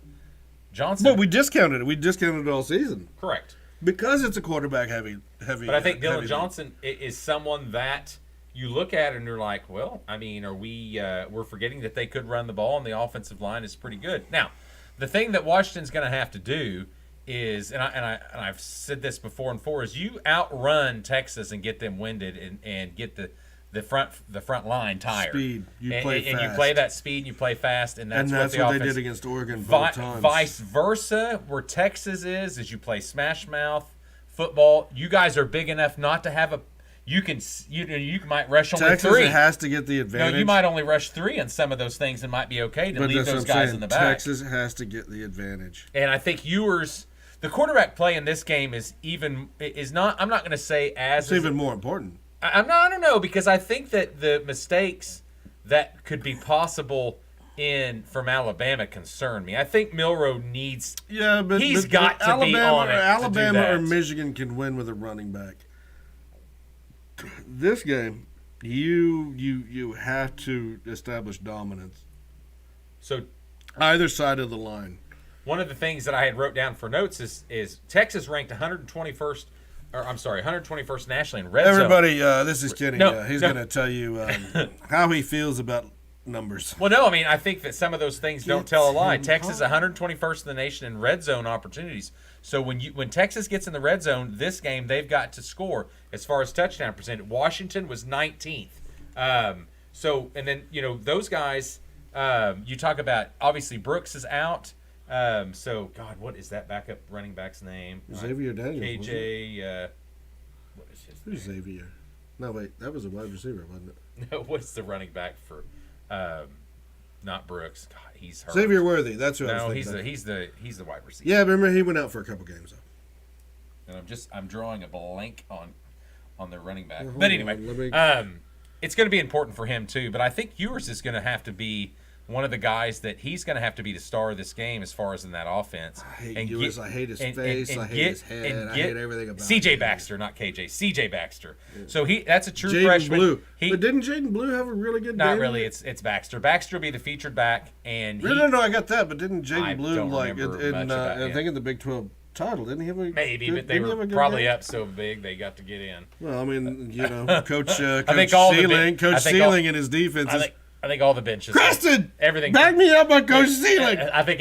Johnson. But we discounted it. We discounted it all season. Correct. Because it's a quarterback heavy. But I think Dylan Johnson is someone that you look at and you're like, well, I mean, are we're forgetting that they could run the ball and the offensive line is pretty good. Now, the thing that Washington's going to have to do is, and I've said this before, is you outrun Texas and get them winded and get the front line tired. Speed. You play fast. And you play that speed and you play fast, and that's what they did against Oregon both times. Vice versa, where Texas is you play smash mouth football. You guys are big enough not to have you might rush only Texas 3. has to get the advantage. No, you might only rush 3 in some of those things and might be okay to but leave those guys in the back. Texas has to get the advantage. And I think the quarterback play in this game is not. I'm not going to say it's even more important. I don't know, because I think that the mistakes that could be possible from Alabama concern me. I think Milroe needs. Yeah, but he's got to be on it. Alabama or Michigan can win with a running back. This game, you have to establish dominance. So, either side of the line. One of the things that I had wrote down for notes is Texas ranked 121st. Or I'm sorry, 121st nationally in red zone. Everybody, this is Kenny. He's no. going to tell you how he feels about numbers. Well, no, I mean, I think that some of those things don't tell a lie. Texas 121st in the nation in red zone opportunities. So when Texas gets in the red zone, this game they've got to score as far as touchdown percentage. Washington was 19th. And then those guys. You talk about, obviously Brooks is out. God, what is that backup running back's name? Xavier Daniels. KJ. What is his name? Who's Xavier? No, wait, that was a wide receiver, wasn't it? No, what's the running back for? Not Brooks. God, he's hurt. Xavier Worthy. That's who I was thinking. No, he's the wide receiver. Yeah, remember he went out for a couple games though. And I'm drawing a blank on the running back. But anyway, it's going to be important for him too. But I think Ewers is going to have to be one of the guys that he's going to have to be the star of this game as far as in that offense. I hate Ewers. I hate his face. I hate his head. I hate everything about C.J. him. Baxter, not K.J. C.J. Baxter. Yeah. So that's a true Jaden freshman. Blue. But didn't Jaden Blue have a really good game? Not really. It's Baxter. Baxter will be the featured back. And no, I got that. But didn't Jaden Blue, I think in the Big 12 title, didn't he have a maybe? But they were probably up so big they got to get in. Well, I mean, Coach Sealing and his defenses. I think all the benches. Preston, everything. Back me up on Coach Sealing. I think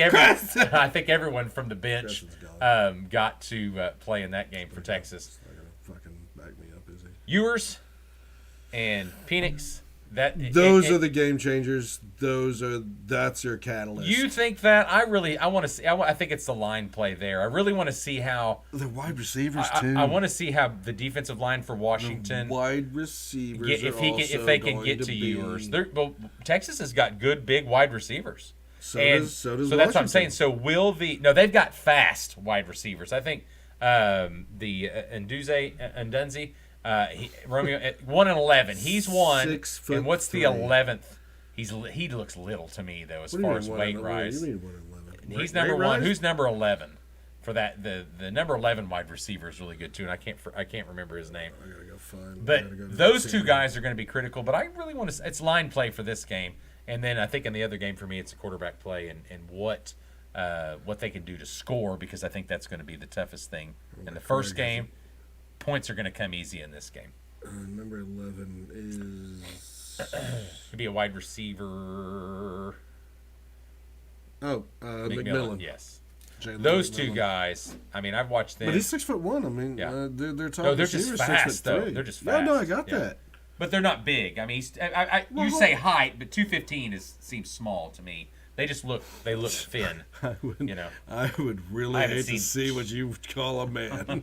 everyone from the bench got to play in that game for Texas. Not gonna fucking back me up, is he? Ewers and Penix. Those are the game changers. That's your catalyst. You think that? I want to see. I think it's the line play there. I really want to see how the wide receivers too. I want to see how the defensive line for Washington, the wide receivers, if they can get to Ewers. Texas has got good big wide receivers. So does that's what I'm saying. So they've got fast wide receivers. I think the Ndunzi. Romeo at 1-11. He's one. 6 foot. And what's the 11th? He looks little to me though as far as weight rise. What do you mean 1-11? He's number 1. Who's number 11 for that? The number 11 wide receiver is really good too, and I can't remember his name. I gotta go find. But those two guys are going to be critical. But I really want to. It's line play for this game, and then I think in the other game for me it's a quarterback play and what they can do to score, because I think that's going to be the toughest thing in the first game. Points are going to come easy in this game. Number 11 is... Could be a wide receiver. Oh, McMillan. Yes. Those two guys, I mean, I've watched them. But he's 6'1". I mean, yeah. They're talking. No, they're just fast, though. They're just fast. No, I got that. But they're not big. I mean, you say height, but 215 seems small to me. They look thin. I would really hate to see what you call a man.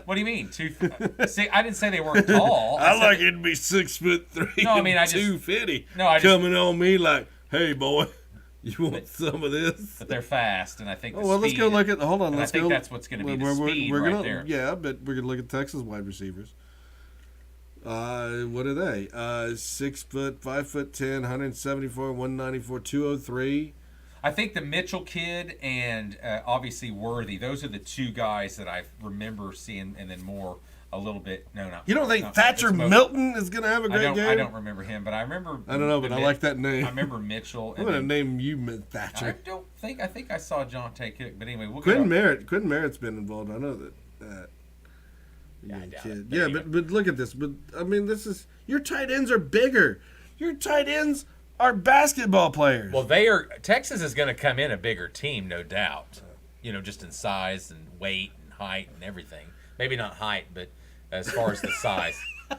What do you mean? See, I didn't say they weren't tall. I like it to be 6'3". No, I mean, 250. Coming on me like, hey boy, you want some of this? But they're fast, and I think. Let's go look at. Hold on, I think that's what's going to be the speed right there. Yeah, but we're gonna look at Texas wide receivers. What are they? 6 foot, 5'10", 174, 194, 203. I think the Mitchell kid and obviously Worthy. Those are the two guys that I remember seeing, and then more a little bit. No, not. You don't think Thatcher Milton is going to have a great game? I don't remember him, but I remember. I don't know, but I like that name. I remember Mitchell. I'm going to name you Thatcher. I think I saw John Cook, but anyway, Quentin Merritt's been involved. I know that. Yeah, I doubt kid. It, yeah, anyway. but look at this. But I mean, your tight ends are bigger. Your tight ends are basketball players. Well, Texas is going to come in a bigger team, no doubt. Just in size and weight and height and everything. Maybe not height, but as far as the size.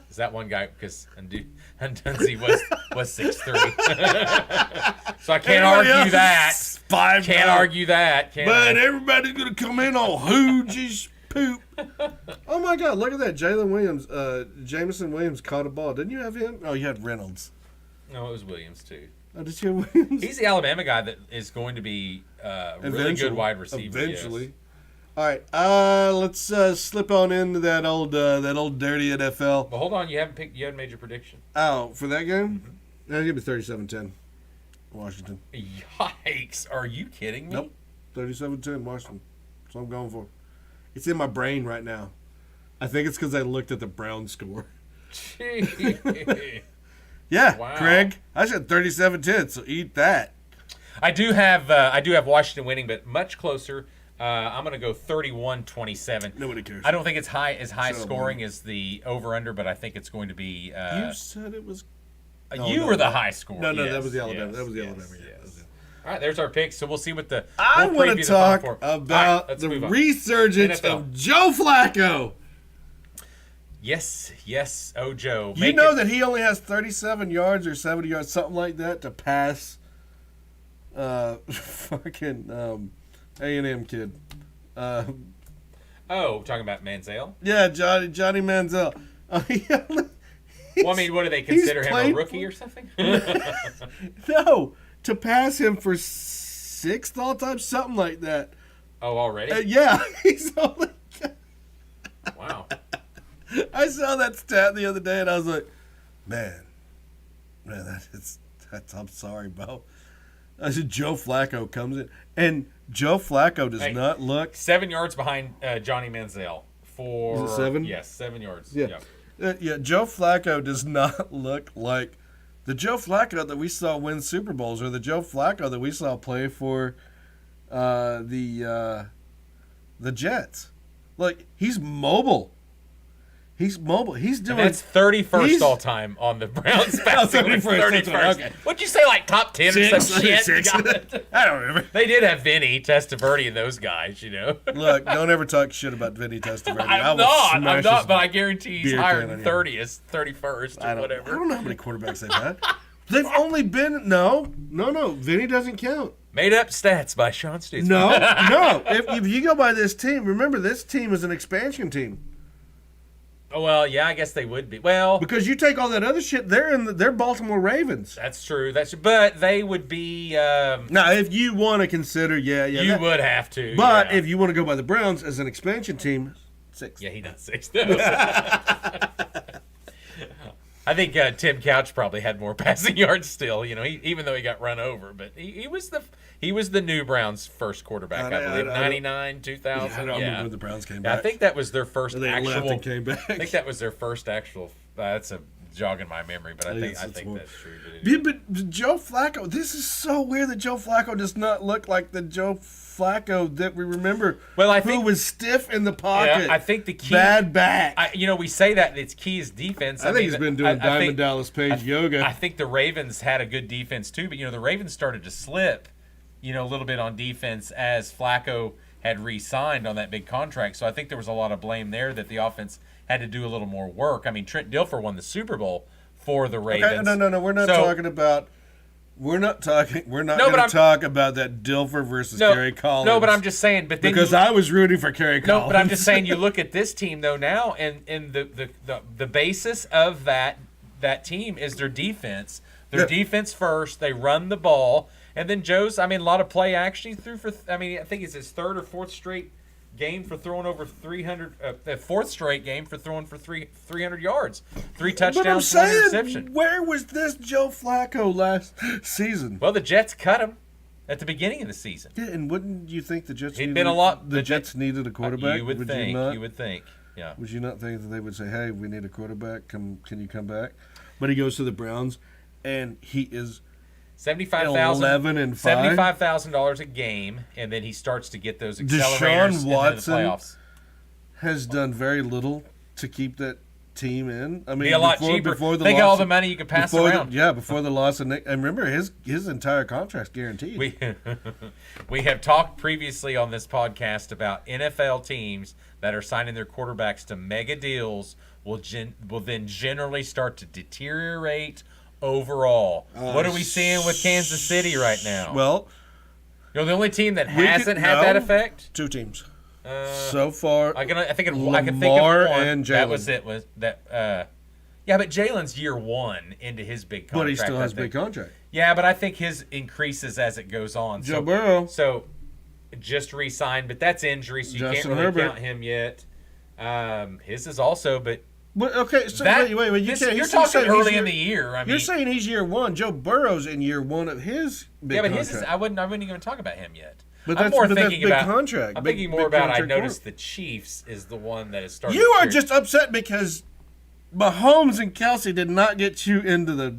Is that one guy? Because Ndunzi was 6'3". So I can't argue that. Can't argue that. But everybody's going to come in on Hooge's poop. Oh my God! Look at that, Jalen Williams, Jameson Williams caught a ball. Didn't you have him? Oh, you had Reynolds. No, it was Williams too. Oh, did you have Williams? He's the Alabama guy that is going to be a really good wide receiver. Eventually. Yes. All right, let's slip on into that old dirty NFL. But hold on, you haven't made your prediction. Oh, for that game? Mm-hmm. No, give me 37-10, Washington. Yikes! Are you kidding me? Nope, 37-10, Washington. That's what I'm going for. It's in my brain right now. I think it's because I looked at the Browns score. Yeah, wow. Craig, I said 37-10, so eat that. I do have Washington winning, but much closer. I'm going to go 31-27. Nobody cares. I don't think it's high scoring as the over-under, but I think it's going to be... you said it was... you were the high score. No, that was the Alabama. That was the Alabama. Yes. All right, there's our picks. So we'll see what the... I want to talk about the resurgence of Joe Flacco. Yes, oh Joe. You know that he only has 37 yards or 70 yards, something like that, to pass fucking... A&M kid. Talking about Manziel? Yeah, Johnny Manziel. Well, I mean, what do they consider him, a rookie or something? No, to pass him for 6th all time, something like that. Oh, already? Yeah, he's only... Wow. I saw that stat the other day, and I was like, man, that's I'm sorry, bro. I said Joe Flacco comes in, and Joe Flacco does not look 7 yards behind Johnny Manziel for is it 7? Yes, 7 yards. Yeah, Joe Flacco does not look like the Joe Flacco that we saw win Super Bowls, or the Joe Flacco that we saw play for the Jets. Like, he's mobile. He's mobile. He's doing. And that's 31st all time on the Browns. 31st. Okay. What'd you say, like top 10 or some shit? 6. I don't remember. They did have Vinny Testaverde and those guys, you know. Look, don't ever talk shit about Vinny Testaverde. I'm not, but I guarantee he's higher than 30th, 31st, or whatever. I don't know how many quarterbacks they've had. They've only been no. Vinny doesn't count. Made up stats by Sean Stutz. No. If you go by this team, remember this team is an expansion team. Oh, well, yeah, I guess they would be. Well, because you take all that other shit, they're Baltimore Ravens. That's true. But they would be. Now, if you want to consider, you would have to. But if you want to go by the Browns as an expansion team, 6th. Yeah, he does 6th. I think Tim Couch probably had more passing yards still. You know, even though he got run over, but he was the new Browns' first quarterback. I believe 99, 2000. I don't remember when the Browns came back. I think that was their first actual. Left and came back. I think that was their first actual. That's a jog in my memory, but I think that's true. But Joe Flacco, this is so weird that Joe Flacco does not look like the Joe Flacco that we remember. Well, I think who was stiff in the pocket. Yeah, I think the key bad back. We say that its key is defense. I think he's been doing Diamond Dallas Page yoga. I think the Ravens had a good defense too, but the Ravens started to slip, a little bit on defense as Flacco had re-signed on that big contract. So I think there was a lot of blame there that the offense had to do a little more work. I mean, Trent Dilfer won the Super Bowl for the Ravens. Okay, no. We're not talking about. We're not going to talk about that Dilfer versus Kerry Collins. No, but I'm just saying. But then because I was rooting for Kerry Collins. No, but I'm just saying. You look at this team though now, and the basis of that team is their defense. Their defense first. They run the ball, and then Joe's. a lot of play action. He threw for. I think it's his 3rd or 4th straight game for throwing over 300. The 4th straight game for throwing for 300 yards, 3 touchdowns, 1 interception. Where was this Joe Flacco last season? Well, the Jets cut him at the beginning of the season. Yeah, and wouldn't you think the Jets? The Jets needed a quarterback. You would think. Yeah. Would you not think that they would say, "Hey, we need a quarterback. Can you come back?" But he goes to the Browns, and he is. $75,000 a game, and then he starts to get those accelerators Deshaun Watson into the playoffs. Has done very little to keep that team in. Be a lot cheaper. Think of all the money you could pass around. Before the loss of Nick. And remember, his entire contract's guaranteed. We have talked previously on this podcast about NFL teams that are signing their quarterbacks to mega deals will then generally start to deteriorate overall. What are we seeing with Kansas City right now? Well, the only team that hasn't had that effect? 2 teams. So far, I can think of Lamar one. and Jalen. That was it. Was that? Yeah, but Jalen's year 1 into his big contract. But he still has a big contract. Yeah, but I think his increases as it goes on. Joe Burrow. So just re-signed, but that's injury, so you Justin can't really Herbert. count him yet. His is also, but Okay, so that, wait. You this, can't. you're He's talking saying early he's in the year. I mean, you're saying he's year 1. Joe Burrow's in year 1 of his big yeah, but contract. his is. I wouldn't even talk about him yet. But I'm that's more big thinking about contract. I'm Big- thinking more big about. I contract noticed quarter. the Chiefs is the one that is starting. You are to just upset because Mahomes and Kelsey did not get you into the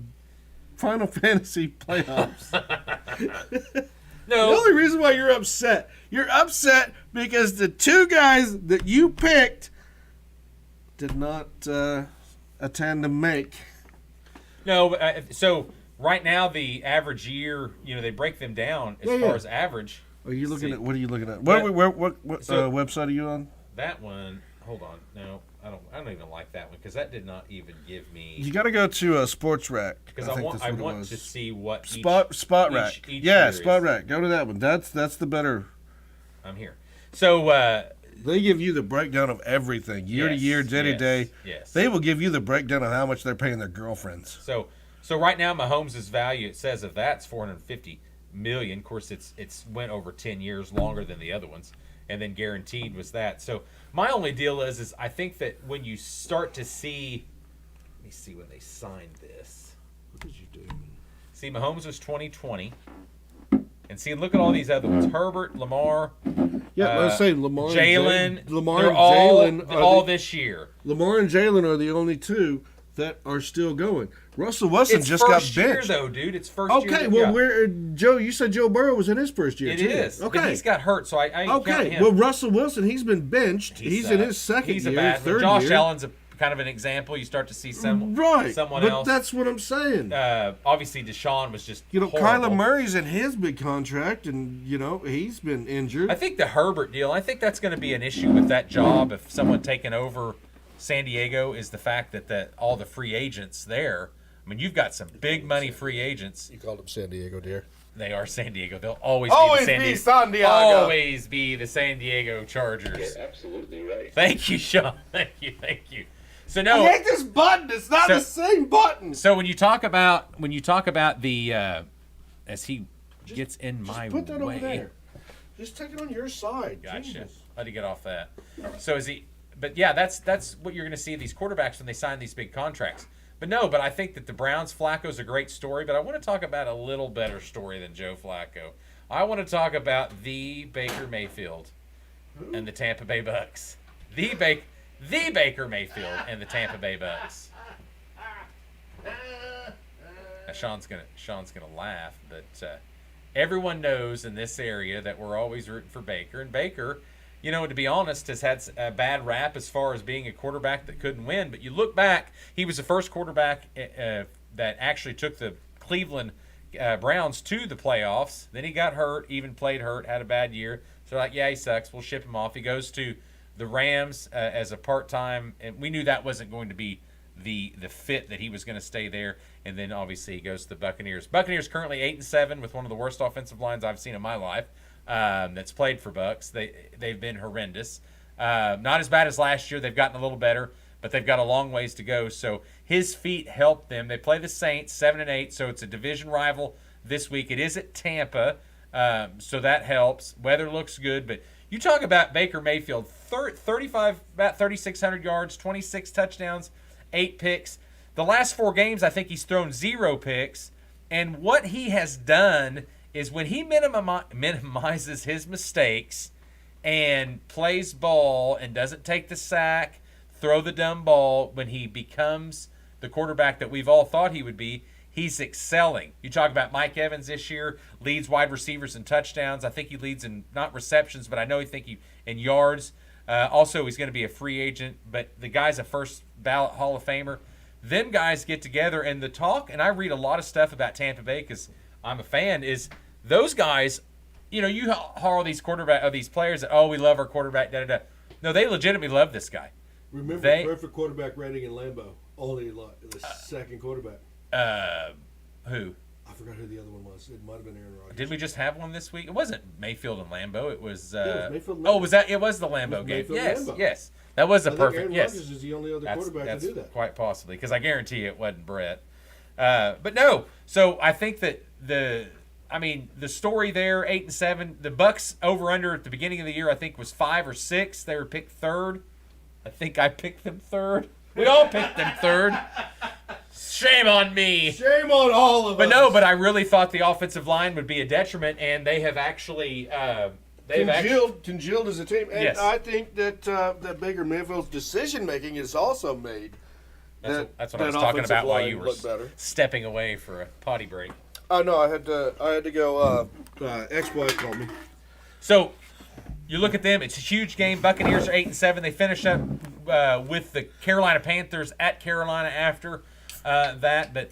Final Fantasy playoffs. No. The only reason why you're upset because the 2 guys that you picked did not attend to make. No, so right now the average year, they break them down as far as average. Are you looking at? What are you looking at? Yeah. What So- website are you on? That one, hold on. No, I don't even like that one because that did not even give me. You got to go to Sports Rack. Because think I that's what it want was. to see what Spot Rack. each Yeah, series. Spot Rack. Go to that one. That's the better. I'm here. So They give you the breakdown of everything, year to year, day to day. Yes. They will give you the breakdown of how much they're paying their girlfriends. So right now Mahomes' value, it says of that's $450 million. Of course, it's went over 10 years longer than the other ones, and then guaranteed was that. So my only deal is I think that when you start to see, let me see when they signed this. What did you do? See, Mahomes was 2020. And see, look at all these other ones: Herbert, Lamar, Yeah, let's say Lamar, Jalen. Lamar They're and all Jalen this year. Lamar and Jalen are the only 2 that are still going. Russell Wilson It's just got first year, benched. though, dude. It's first year. Okay, that- well, yeah. where Joe? You said Joe Burrow was in his first year. It too. is. Okay. But he's got hurt, so I ain't counting Okay, him. well, Russell Wilson, he's been benched. He's in his second he's year, a bad third Josh year. Allen's a kind of an example. You start to see someone but else. that's what I'm saying. Obviously, Deshaun was just Kyler horrible. Murray's in his big contract, and he's been injured. I think the Herbert deal, I think that's going to be an issue with that job if someone taking over San Diego is the fact that all the free agents there. I mean, you've got some big money free agents. You called him San Diego, dear. They are San Diego. They'll always Always be be the San Diego. Always be the San Diego Chargers. You're absolutely right. Thank you, Sean. Thank you. So no, I hate this button. It's not the same button. So when you talk about the as he gets in my Put that way, over there. Just take it on your side. Gotcha. Jesus. How to get off that? So is he? But yeah, that's what you're going to see these quarterbacks when they sign these big contracts. But I think that the Browns, Flacco's a great story, but I want to talk about a little better story than Joe Flacco. I want to talk about the Baker Mayfield and the Tampa Bay Bucks. The Baker Mayfield and the Tampa Bay Bucks. Now Sean's gonna laugh, but everyone knows in this area that we're always rooting for Baker. And Baker, to be honest, has had a bad rap as far as being a quarterback that couldn't win. But you look back, he was the first quarterback that actually took the Cleveland Browns to the playoffs. Then he got hurt, even played hurt, had a bad year. So they're like, yeah, he sucks. We'll ship him off. He goes to the Rams as a part-time, and we knew that wasn't going to be the fit that he was going to stay there. And then obviously he goes to the Buccaneers. Buccaneers currently 8-7 with one of the worst offensive lines I've seen in my life. That's played for Bucks. They've been horrendous. Not as bad as last year. They've gotten a little better, but they've got a long ways to go. So his feet help them. They play the Saints 7-8, so it's a division rival this week. It is at Tampa, so that helps. Weather looks good, but you talk about Baker Mayfield, 35, about 3,600 yards, 26 touchdowns, 8 picks. The last 4 games, I think he's thrown 0 picks, and what he has done is when he minimizes his mistakes and plays ball and doesn't take the sack, throw the dumb ball, when he becomes the quarterback that we've all thought he would be, he's excelling. You talk about Mike Evans this year, leads wide receivers in touchdowns. I think he leads in not receptions, but I know he in yards. Also, he's going to be a free agent, but the guy's a first ballot Hall of Famer. Them guys get together, and the talk, and I read a lot of stuff about Tampa Bay because I'm a fan, is those guys, you haul these these players that, we love our quarterback, da-da-da. No, they legitimately love this guy. Remember, perfect quarterback rating in Lambeau. Only the second quarterback. Who? I forgot who the other one was. It might have been Aaron Rodgers. Did we just have one this week? It wasn't Mayfield and Lambeau. It was. Yeah, it was Mayfield and Oh, Lambeau. was that? It was the Lambeau game. Mayfield Yes, Lambeau. yes. That was a I think perfect. Aaron Yes, Rodgers is the only other quarterback that's to do that. quite possibly, because I guarantee it wasn't Brett. But no. So I think that the story there, 8-7. The Bucks over under at the beginning of the year, I think, was 5 or 6. They were picked third. I think I picked them third. We all picked them third. Shame on me. Shame on all of us. But I really thought the offensive line would be a detriment, and they have actually congealed as a team. And Yes. I think that that Baker Mayfield's decision making is also made. That's what I was talking about while you were look better. stepping away for a potty break. Oh no, I had to go. Ex-wife called me. So you look at them; it's a huge game. Buccaneers are 8-7. They finish up with the Carolina Panthers at Carolina after that. But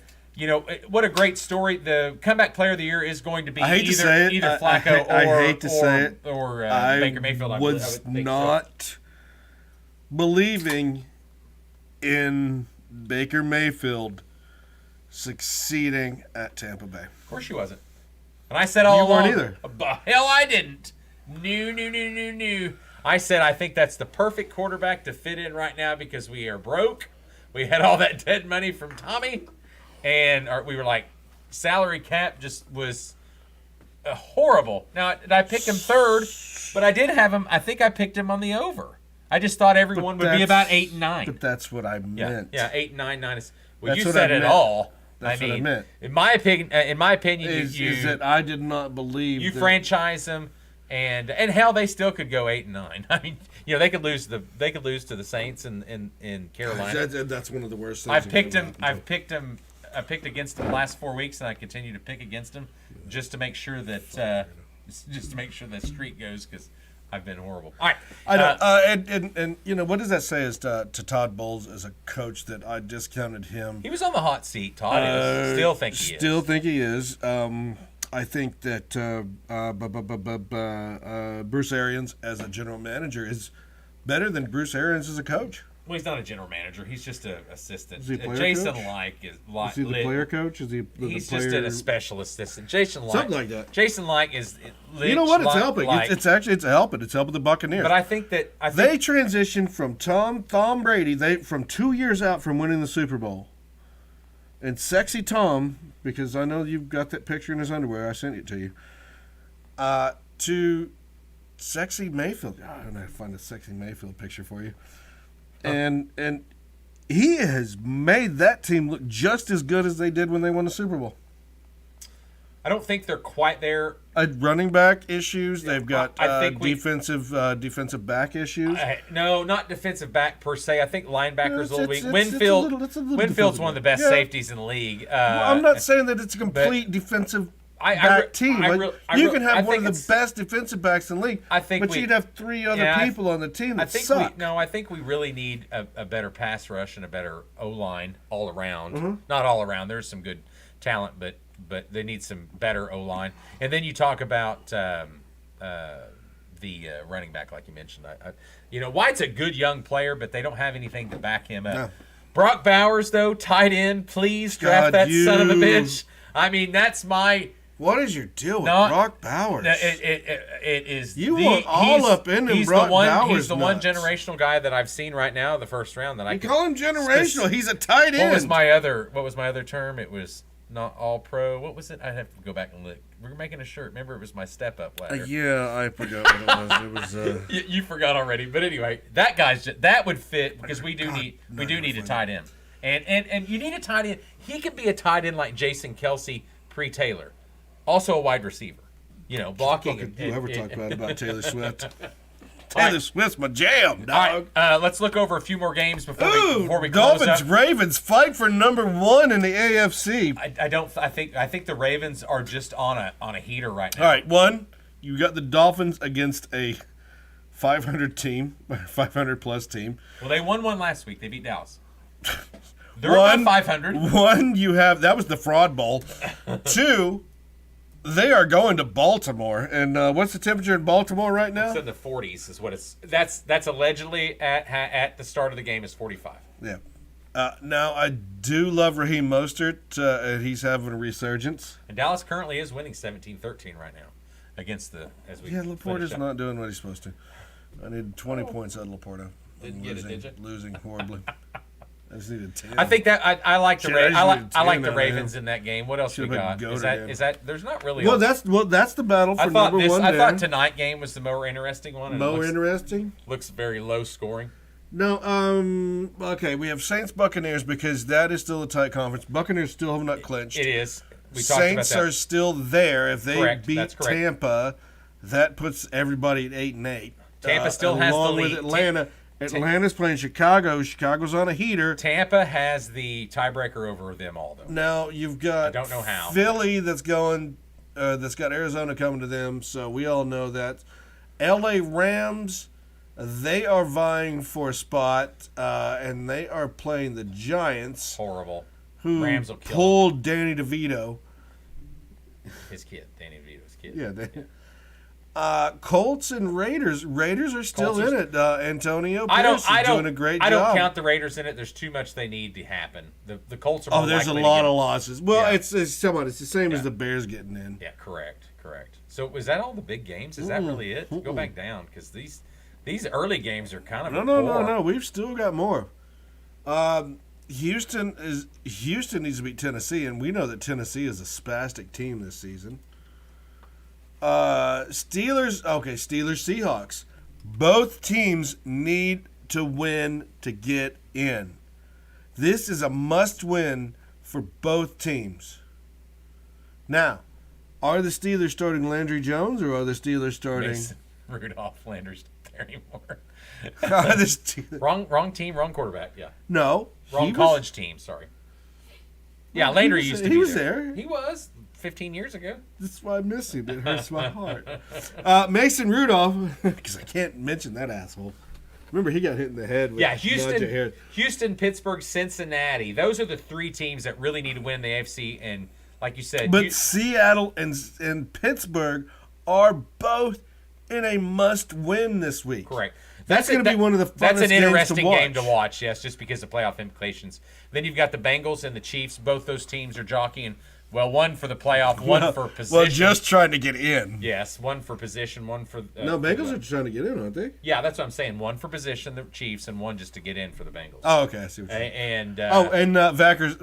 what a great story! The comeback player of the year is going to be either Flacco or Baker Mayfield. I would was think not believing in Baker Mayfield succeeding at Tampa Bay. Of course, she wasn't. And I said all You weren't along, either. Hell, I didn't. No. I said I think that's the perfect quarterback to fit in right now because we are broke. We had all that dead money from Tommy, and we were like, salary cap just was horrible. Now, did I pick him third? But I did have him. I think I picked him on the over. I just thought everyone would be about 8 and 9. But that's what I meant. Yeah, 8 and 9, 9 is. Well, That's you what said I it meant. all. That's what I meant. In my opinion, Is that I did not believe you that franchise them, and hell, they still could go 8 and 9. I mean, they could lose to the Saints in Carolina. That's one of the worst things. I picked against them the last 4 weeks, and I continue to pick against them just to make sure that the streak goes because I've been horrible. All right, I know. And what does that say as to Todd Bowles as a coach that I discounted him? he was on the hot seat. Todd is. Still think he is. Still think he is. I think that Bruce Arians as a general manager is better than Bruce Arians as a coach. Well, he's not a general manager. He's just an assistant. Is he a player Jason coach? Like is. Is he the player coach? Is he the He's player? just a special assistant. Jason Like. Something like that. Jason Like is. You know what? It's helping. Like, It's helping. It's helping the Buccaneers. but I think that they transitioned from Tom Brady. From 2 years out from winning the Super Bowl, and sexy Tom, because I know you've got that picture in his underwear. I sent it to you. To sexy Mayfield. I don't know how to find a sexy Mayfield picture for you. And he has made that team look just as good as they did when they won the Super Bowl. I don't think they're quite there. Running back issues. They've got I think defensive back issues. No, not defensive back per se. I think linebackers a little weak. It's a little Winfield's one of the best Yeah. safeties in the league. Well, I'm not saying that it's a complete defensive back team. You can have one of the best defensive backs in the league, but you'd have 3 other people on the team that suck. I think we really need a better pass rush and a better O-line all around. Mm-hmm. Not all around. There's some good talent, but they need some better O-line. And then you talk about the running back, like you mentioned. White's a good young player, but they don't have anything to back him up. No. Brock Bowers, though, tight end, please draft that son of a bitch. I mean, that's my... What is your deal with Brock Bowers? It is. You were all up in him, Brock Bowers. He's the one generational guy that I've seen right now, the first round. That I call him generational. He's a tight end. What was my other term? It was not all pro. What was it? I'd have to go back and look. We were making a shirt. Remember, it was my step up ladder. Yeah, I forgot what it was. It was. You forgot already. But anyway, that would fit because we do need a tight end, and you need a tight end. He could be a tight end like Jason Kelsey pre-Taylor. Also a wide receiver, blocking. Could you ever talk about Taylor Swift? Taylor Swift's my jam, dog. All right, let's look over a few more games before we close Dolphins up. Ravens fight for number 1 in the AFC. I think the Ravens are just on a heater right now. All right, you got the Dolphins against a 500 team, 500 plus team. Well, they won one last week. They beat Dallas. They're about 500. That was the fraud bowl. 2. They are going to Baltimore, and what's the temperature in Baltimore right now? It's in the 40s, is what it's. That's allegedly at the start of the game is 45. Yeah, Now, I do love Raheem Mostert, and he's having a resurgence. And Dallas currently is winning 17-13 right now against the Laporta's not doing what he's supposed to. I need 20 points out of Laporta. Didn't get it, did you? Losing horribly. I just needed 10. I think that I like the I like the Ravens him. in that game. What else Should've we been got? goated Is that there's not really. That's the battle for number one. I thought tonight game was the more interesting one. Interesting. Looks very low scoring. No, okay, we have Saints Buccaneers because that is still a tight conference. Buccaneers still have not clinched. It is. We talked Saints about that. are still there. If they beat correct. Tampa, that puts everybody at 8-8. Tampa still has the along lead. with Atlanta. Atlanta's playing Chicago. Chicago's on a heater. Tampa has the tiebreaker over them all, though. Now you've got I don't know how. Philly that's going, that's got Arizona coming to them. So we all know that. L.A. Rams, they are vying for a spot, and they are playing the Giants. Horrible. Who Rams will kill pulled Danny DeVito. His kid, Danny DeVito's kid. Yeah. Colts and Raiders. Raiders are still in it. Antonio Pierce is doing a great job. I don't count the Raiders in it. There's too much they need to happen. The Colts are more there's a likely lot to get, of losses. Well, Yeah. it's the same as the Bears getting in. Yeah, correct. So was that all the big games? Is that really it? Go back down because these early games are kind of No. We've still got more. Houston needs to beat Tennessee, and we know that Tennessee is a spastic team this season. Steelers, Seahawks. Both teams need to win to get in. This is a must-win for both teams. Now, are the Steelers starting Landry Jones, or are the Steelers starting Mason Rudolph? Landry's there anymore. Are the Steelers... wrong team, wrong quarterback. Yeah. No, wrong college team. Sorry. Yeah, Landry used to be He was there. He was 15 years ago. That's why I miss him. It hurts my heart. Mason Rudolph, because I can't mention that asshole. Remember, he got hit in the head with Houston, Pittsburgh, Cincinnati. Those are the three teams that really need to win the AFC. And like you said, but Seattle and Pittsburgh are both in a must-win this week. Correct. That's going to be one of the funnest That's an interesting games game to watch, yes, just because of playoff implications. Then you've got the Bengals and the Chiefs. Both those teams are jockeying. Well, one for the playoff, one for position. Well, just trying to get in. Yes, one for position, one for... no, Bengals are trying to get in, aren't they? Yeah, that's what I'm saying. One for position, the Chiefs, and one just to get in for the Bengals. Oh, okay, I see what you're saying. And Vackers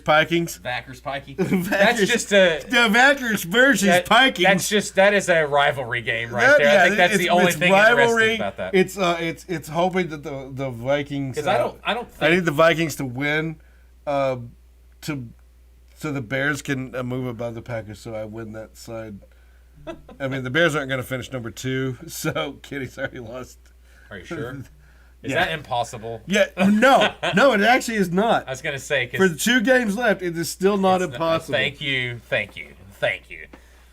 Pikings. Vackers Pikings. That's just a... The Vackers versus Pikings. That is a rivalry game right there. I think that's the only thing interesting about that. It's hoping that the Vikings... Because I don't think... I need the Vikings to win so the Bears can move above the Packers, so I win that side. I mean, the Bears aren't going to finish number 2, so Kitty's already lost. Are you sure? Is that impossible? Yeah, no, it actually is not. I was going to say... For the 2 games left, it is still not impossible. Thank you.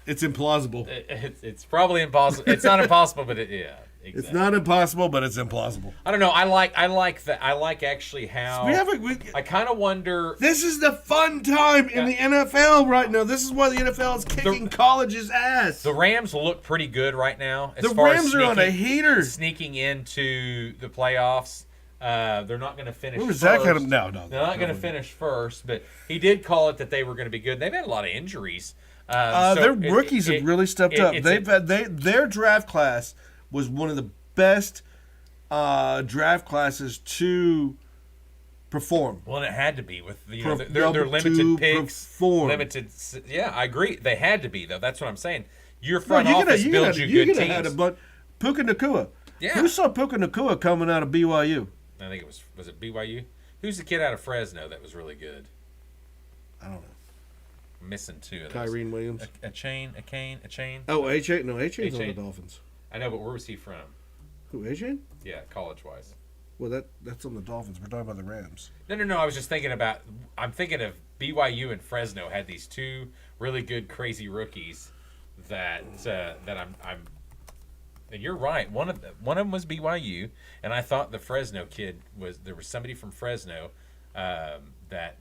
It's implausible. It's probably impossible. It's not impossible, but yeah. Exactly. It's not impossible, but it's implausible. I don't know. I like that. I like actually how I kind of wonder. This is the fun time in the NFL right now. This is why the NFL is kicking college's ass. The Rams look pretty good right now. The Rams are on a heater, sneaking into the playoffs. They're not going to finish. Where was first. that kind of? No. They're not going to finish first, but he did call it that they were going to be good. They've had a lot of injuries. Their rookies have really stepped up. Their draft class was one of the best draft classes to perform. Well, and it had to be with their limited picks. Limited, yeah, I agree. They had to be though. That's what I'm saying. Your front office builds you good teams. But Puka Nacua. Yeah. Who saw Puka Nacua coming out of BYU? I think it was it BYU? Who's the kid out of Fresno that was really good? I don't know. I'm missing 2 of those. Kyrene Williams. A chain. Oh, A-Chain? No, A-Chain's on the Dolphins. I know, but where was he from? Who, A-Chain? Yeah, college-wise. Well, that's on the Dolphins. We're talking about the Rams. No. I was just thinking about... I'm thinking of BYU and Fresno had these 2 really good, crazy rookies that I'm... And you're right. One of them was BYU, and I thought the Fresno kid was... There was somebody from Fresno that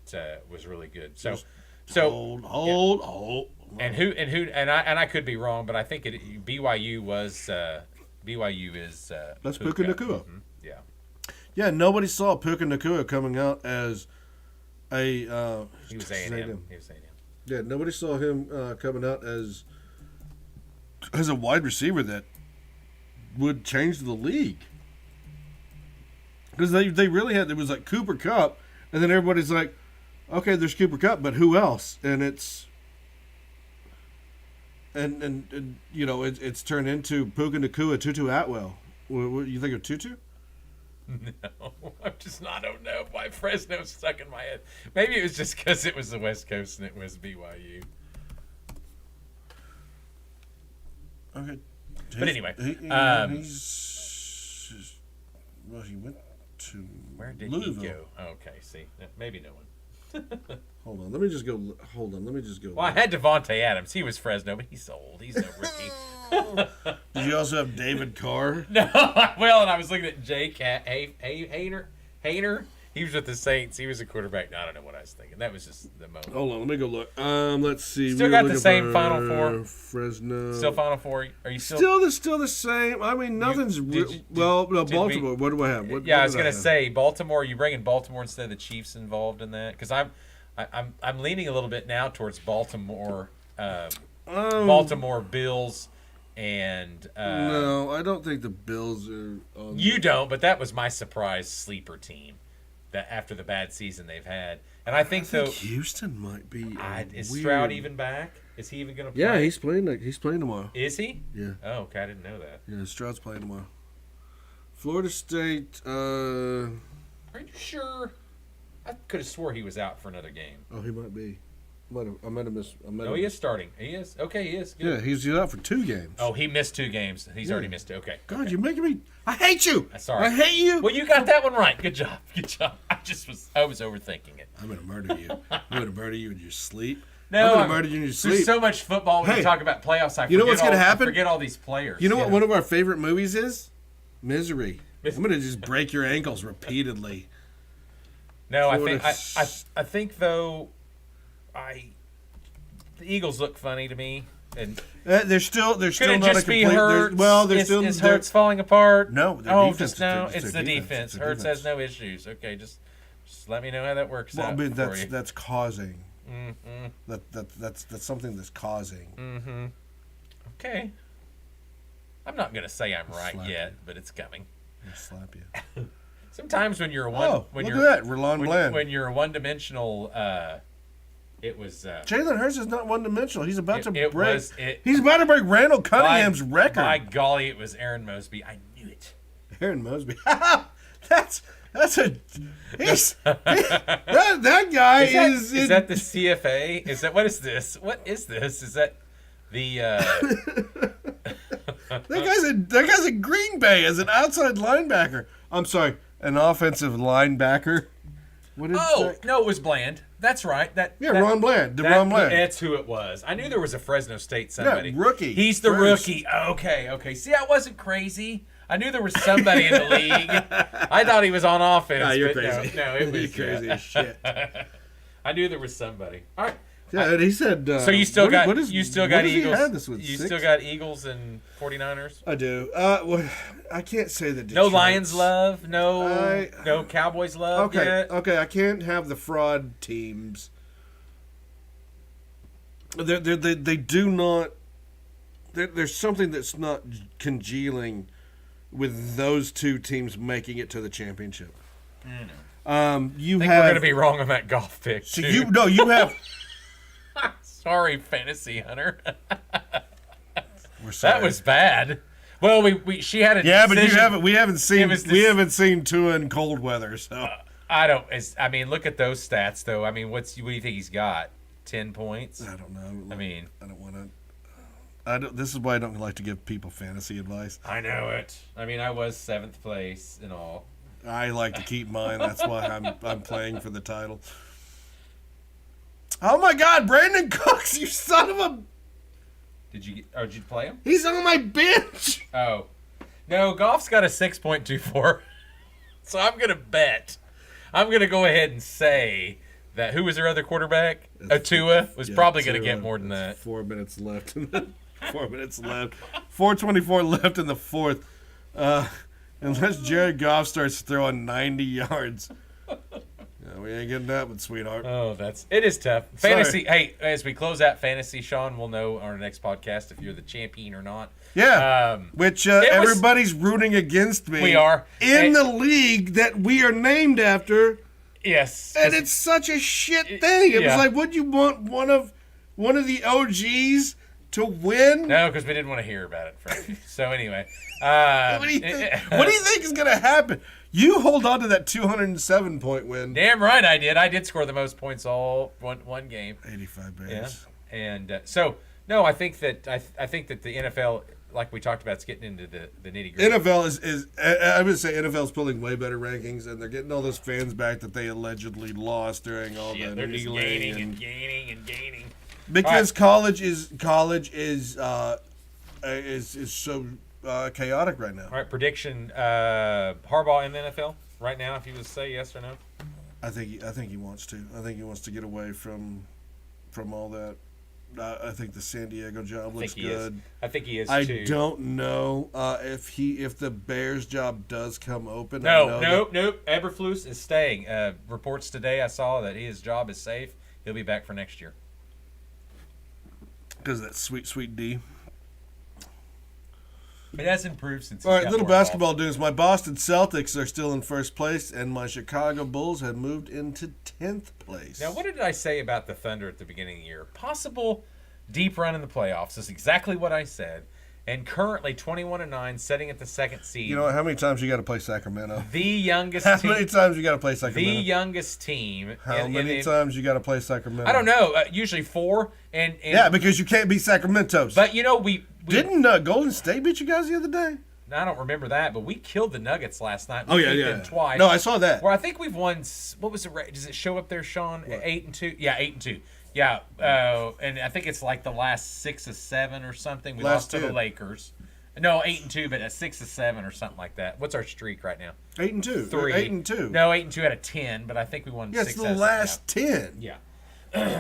was really good. So hold. And I could be wrong, but I think BYU is that's Puka Nacua. Mm-hmm. Yeah. Yeah, nobody saw Puka Nacua coming out as a. He was A&M. He was A&M. Yeah, nobody saw him coming out as a wide receiver that would change the league. Because they really had, it was like Cooper Kupp, and then everybody's like, okay, there's Cooper Kupp, but who else? And it's and you know it's turned into Puka Nacua, Tutu Atwell. What you think of Tutu? No, I don't know why Fresno's stuck in my head. Maybe it was just because it was the West Coast and it was BYU. Okay. But anyway, he went to where did Louisville. he go? Okay, see, maybe no one. Hold on, let me just go. Well, I had Devontae Adams. He was Fresno, but he's old. He's no rookie. Did you also have David Carr? No, well, and I was looking at Jake Hayner. He was with the Saints. He was a quarterback. No, I don't know what I was thinking. That was just the moment. Hold on, let me go look. Let's see. Still got the same Final Four. Fresno. Still Final Four. Are you still? Still the same. I mean, nothing's Baltimore. What do I have? I was gonna say Baltimore. You bringing Baltimore instead of the Chiefs involved in that? Because I'm leaning a little bit now towards Baltimore. Baltimore Bills. And no, I don't think the Bills are. You don't, but that was my surprise sleeper team. That after the bad season they've had, and I think Houston might be. Is Stroud even back? Is he even going to play? Yeah, he's playing. He's playing tomorrow. Is he? Yeah. Oh, okay, I didn't know that. Yeah, Stroud's playing tomorrow. Florida State. Are you sure? I could have swore he was out for another game. Oh, he might be. I might have missed. No, he is starting. He is. Okay, he is. Good. Yeah, he's out for 2 games. Oh, he missed 2 games. He's already missed 2. Okay. God, okay. you're making me. I hate you. Sorry. I hate you. Well, you got that one right. Good job. Good job. I was overthinking it. I'm gonna murder you. I'm gonna murder you in your sleep. No, I'm gonna murder you in your sleep. There's so much football when you talk about playoffs. You know what's gonna happen? I forget all these players. You know what one of our favorite movies is? Misery. I'm gonna just break your ankles repeatedly. No, I think though, the Eagles look funny to me, and they're still not a complete. Hurts? They're still. Is Hurts falling apart? No, defense. It's the defense. Hurts has no issues. Okay, just let me know how that works out. I mean, for you. that's causing. Mm-hmm. That's something that's causing. Mm-hmm. Okay. I'm not gonna say I'm right yet, but it's coming. I'll slap you. Sometimes when you're look at that, Roland Bland. When you're one-dimensional. It was Jalen Hurts is not one-dimensional. He's about to break. He's about to break Randall Cunningham's record. By golly, it was Aaron Mosby. I knew it. Aaron Mosby. That guy is. Is that the CFA? Is that what is this? What is this? Is that the? That guy's a Green Bay as an outside linebacker. I'm sorry, an offensive linebacker. What is that? No, it was Bland. That's right. Ron Bland. Ron Bland. That's who it was. I knew there was a Fresno State somebody. Yeah, rookie. He's the rookie. Okay. See, I wasn't crazy. I knew there was somebody in the league. I thought he was on offense. No, you're crazy. No, it was you're crazy as shit. I knew there was somebody. All right. Yeah, and he said. So you still got Eagles. You still got Eagles and 49ers. I do. Well, I can't say that. No Lions love. No Cowboys love. Okay. I can't have the fraud teams. They do not. There's something that's not congealing with those 2 teams making it to the championship. I think we're going to be wrong on that golf pick. So you have. Sorry, Fantasy Hunter. We're sorry. That was bad. Well, she had a decision. But we haven't seen Tua in cold weather. So I mean, look at those stats though. I mean, what do you think he's got? 10 points. I don't know. I mean, I don't want to. This is why I don't like to give people fantasy advice. I know it. I mean, I was 7th place and all. I like to keep mine. That's why I'm playing for the title. Oh my God, Brandon Cooks, you son of a! Did you play him? He's on my bench. Oh, no, Goff's got a 6.24, so I'm gonna bet. I'm gonna go ahead and say that who was their other quarterback? Tua was probably gonna get more than that. 4 minutes left. 4 minutes left. 4:24 left in the fourth. Unless Jared Goff starts throwing 90 yards. Yeah, we ain't getting that one, sweetheart. Oh, it is tough. Fantasy. Hey, as we close out fantasy, Sean, we'll know on our next podcast if you're the champion or not. Yeah, which everybody's rooting against me. We are. In the league that we are named after. Yes. And it's such a shit thing. It was like, would you want one of the OGs to win? No, because we didn't want to hear about it first. So anyway. What do you think is going to happen? You hold on to that 207-point win. Damn right I did. I did score the most points all one game. 85 Bears. Yeah. And so, no, I think that the NFL, like we talked about, is getting into the nitty-gritty. NFL is I would say NFL's pulling way better rankings, and they're getting all those fans back that they allegedly lost during all the they're just gaining and gaining. Because college is so chaotic right now. All right, prediction: Harbaugh in the NFL right now. If you would say yes or no. I think he wants to. I think he wants to get away from all that. I think the San Diego job looks good. I think he is too. I don't know if the Bears job does come open. Nope. Eberflus is staying. Reports today I saw that his job is safe. He'll be back for next year. Because of that sweet D. It has improved since. All right, little basketball news. My Boston Celtics are still in first place, and my Chicago Bulls have moved into 10th place. Now, what did I say about the Thunder at the beginning of the year? Possible deep run in the playoffs is exactly what I said. And currently 21-9, sitting at the second seed. You know how many times you got to play Sacramento? The youngest team. How many times you got to play Sacramento? The youngest team. How many times you got to play Sacramento? I don't know. Usually 4. And yeah, because you can't beat Sacramento's. But, you know, we didn't Golden State beat you guys the other day? I don't remember that, but we killed the Nuggets last night. We beat them twice. No, I saw that. Well, I think we've won. What was it? Does it show up there, Sean? What? 8-2. Yeah, 8-2. Yeah, and I think it's like the last 6 or 7 or something. We lost to the Lakers. No, 8-2, but 6 or 7 or something like that. What's our streak right now? 8-2. 3. 8-2. No, 8-2 out of 10, but I think we won 6 out of 7. It's the last 10. Yeah.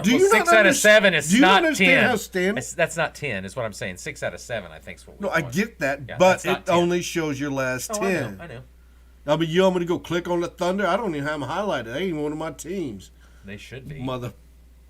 Do you 6 out of 7 is not 10. Do you understand how that's not 10, is what I'm saying. 6 out of 7, I think, is what we won. I get that, but it only shows your last 10. I know. I mean, you want me to go click on the Thunder? I don't even have them highlighted. They ain't even one of my teams. They should be. Mother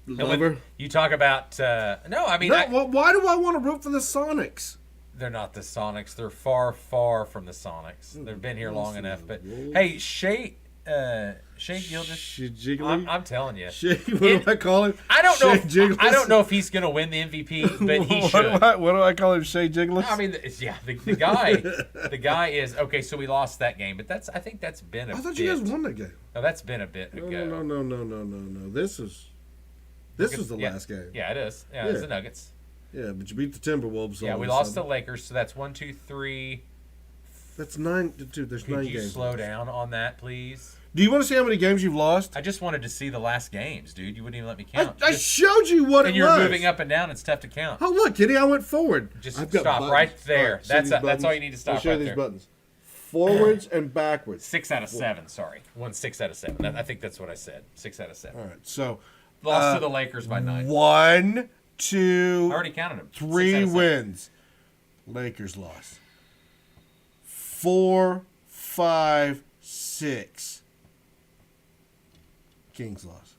lover. You talk about why do I want to root for the Sonics? They're not the Sonics. They're far, far from the Sonics. They've been here long enough. But hey, Shea Gilgeous. I'm telling you. What do I call him? I don't know if he's going to win the MVP, but he should. What do I call him? Shea Gilgeous? I mean, the guy is okay. So we lost that game, but I think that's been a bit. I thought you guys won that game. No, that's been a bit ago. No. This is the last game. Yeah, it is. Yeah, it's the Nuggets. Yeah, but you beat the Timberwolves. Yeah, we lost the Lakers, so that's 1, 2, 3. That's 9. Dude, there's 9 games. Could you slow down on that, please? Do you want to see how many games you've lost? I just wanted to see the last games, dude. You wouldn't even let me count. I showed you what it was. And you're moving up and down. It's tough to count. Oh, look, Kitty, I went forward. Just stop right there. That's all you need to stop right there. Show these buttons. Forwards and backwards. 6 out of 7, sorry. 6 out of 7. I think that's what I said. 6 out of 7. All right, so. Lost to the Lakers by 9. 1, 2. I already counted them. 3 wins. Lakers lost. 4, 5, 6. Kings lost.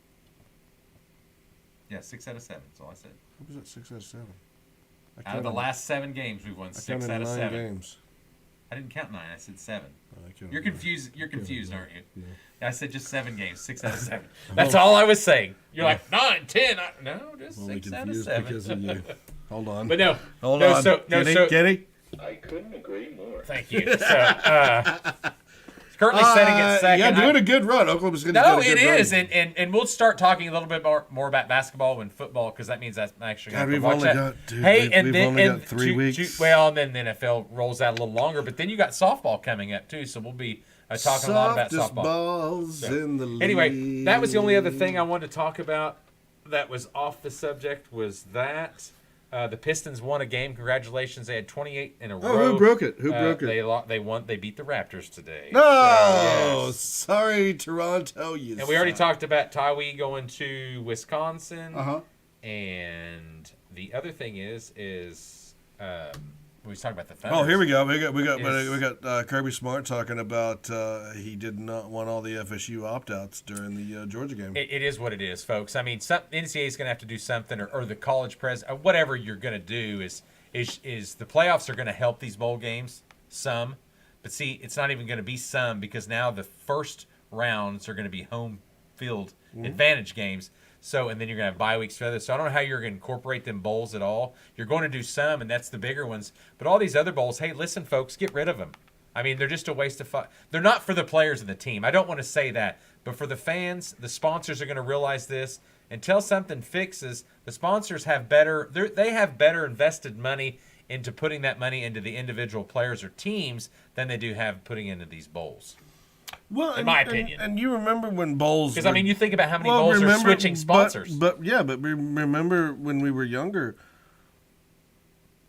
Yeah, 6 out of 7. That's all I said. What was that? 6 out of 7. Out of the last 7 games, we've won 6 out of 7. Games. I didn't count 9. I said 7. You're confused. You're confused, aren't you? Yeah. I said just 7 games. 6 out of 7. That's all I was saying. You're like 9, 10. No, just 6 out of 7. Because of you. Hold on. But no. Hold on. Kenny? I couldn't agree more. Thank you. So, currently setting at second. Yeah, doing a good run. Oklahoma's going to do a good run. No, it is, and we'll start talking a little bit more about basketball and football because that means that's actually going to watch that. We've only got 3 weeks. And then the NFL rolls out a little longer, but then you got softball coming up too, so we'll be talking a lot about softball. In the league. Anyway, that was the only other thing I wanted to talk about that was off the subject was that. The Pistons won a game. Congratulations! They had 28 in a row. Oh, who broke it? Who broke it? They won. They beat the Raptors today. No, yes. Sorry, Toronto. And we already talked about Tywee going to Wisconsin. Uh-huh. And the other thing is we was talking about the Thunder. Oh, here we go. We got Kirby Smart talking about he did not want all the FSU opt-outs during the Georgia game. It is what it is, folks. I mean, NCAA is going to have to do something, or the college whatever you're going to do is the playoffs are going to help these bowl games some, but see, it's not even going to be some because now the first rounds are going to be home field advantage games. So, and then you're going to have bye weeks for others. So I don't know how you're going to incorporate them bowls at all. You're going to do some, and that's the bigger ones. But all these other bowls, hey, listen, folks, get rid of them. I mean, they're just a waste of fun. They're not for the players of the team. I don't want to say that. But for the fans, the sponsors are going to realize this. Until something fixes, the sponsors have they have better invested money into putting that money into the individual players or teams than they do have putting into these bowls. Well, in my opinion. And you remember when bowls... Because, I mean, you think about how many bowls are switching sponsors. But remember when we were younger,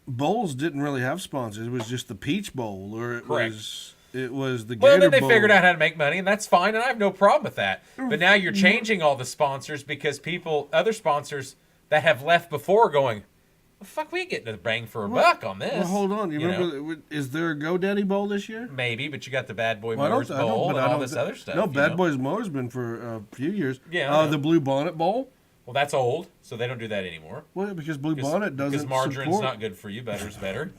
bowls didn't really have sponsors. It was just the Peach Bowl, or it was the Gator Bowl. Well, then they figured out how to make money, and that's fine, and I have no problem with that. But now you're changing all the sponsors because other sponsors that have left before are going, well, fuck, we ain't getting a bang for a buck on this. Well, hold on. You remember, is there a GoDaddy Bowl this year? Maybe, but you got the Bad Boy Mowers Bowl and all this other stuff. No, Bad Boys Mowers been for a few years. Yeah. The Blue Bonnet Bowl? Well, that's old, so they don't do that anymore. Well, because Blue Bonnet doesn't Because margarine's support. not good for you. Butter's better.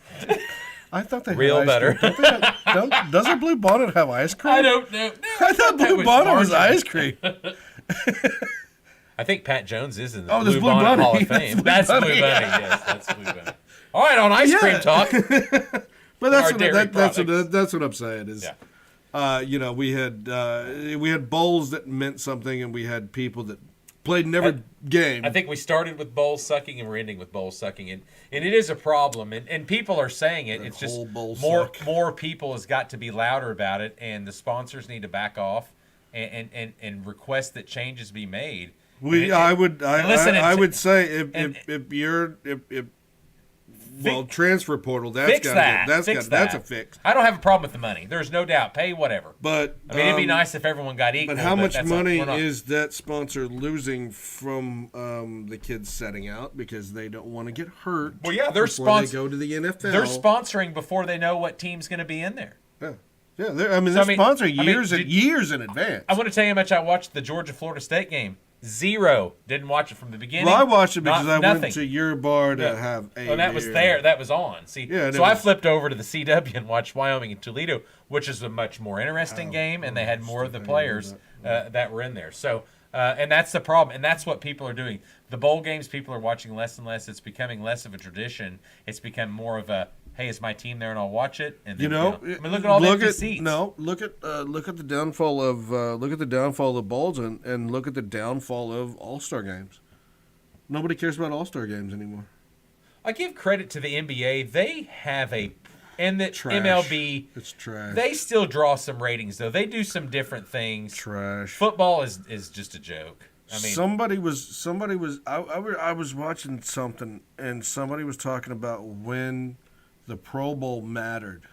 I thought they Real had better. Cream. Doesn't Blue Bonnet have ice cream? I don't know. I thought Blue Bonnet was ice cream. I think Pat Jones is in the Blue Bonnet Bunny. Hall of Fame. That's Blue Bunny. Yes, that's Blue Bunny. All right, on ice cream talk. But that's what I'm saying is, we had bowls that meant something, and we had people that played in every game. I think we started with bowl sucking, and we're ending with bowl sucking, and it is a problem, and people are saying it. It's just more people has got to be louder about it, and the sponsors need to back off and request that changes be made. I would say if transfer portal, that's a fix. I don't have a problem with the money. There's no doubt. Pay whatever. But I mean, it'd be nice if everyone got equal. But how much money is that sponsor losing from the kids setting out because they don't want to get hurt? Well, yeah, they go to the NFL. They're sponsoring before they know what team's going to be in there. Yeah. They're sponsoring years in advance. I want to tell you how much I watched the Georgia-Florida State game. Zero. Didn't watch it from the beginning. Well, I watched it because I went to your bar to have a that was there. That was on. See, so I flipped over to the CW and watched Wyoming and Toledo, which is a much more interesting game, and they had more of the players that were in there. So, and that's the problem, and that's what people are doing. The bowl games, people are watching less and less. It's becoming less of a tradition. It's become more of a, hey, is my team there and I'll watch it? And then, I mean, look at all the empty seats. No, look at the downfall of bowls and look at the downfall of All-Star games. Nobody cares about All-Star games anymore. I give credit to the NBA. They have and the trash. MLB. It's trash. They still draw some ratings though. They do some different things. Trash. Football is just a joke. I mean, somebody was. I was watching something and somebody was talking about when the Pro Bowl mattered.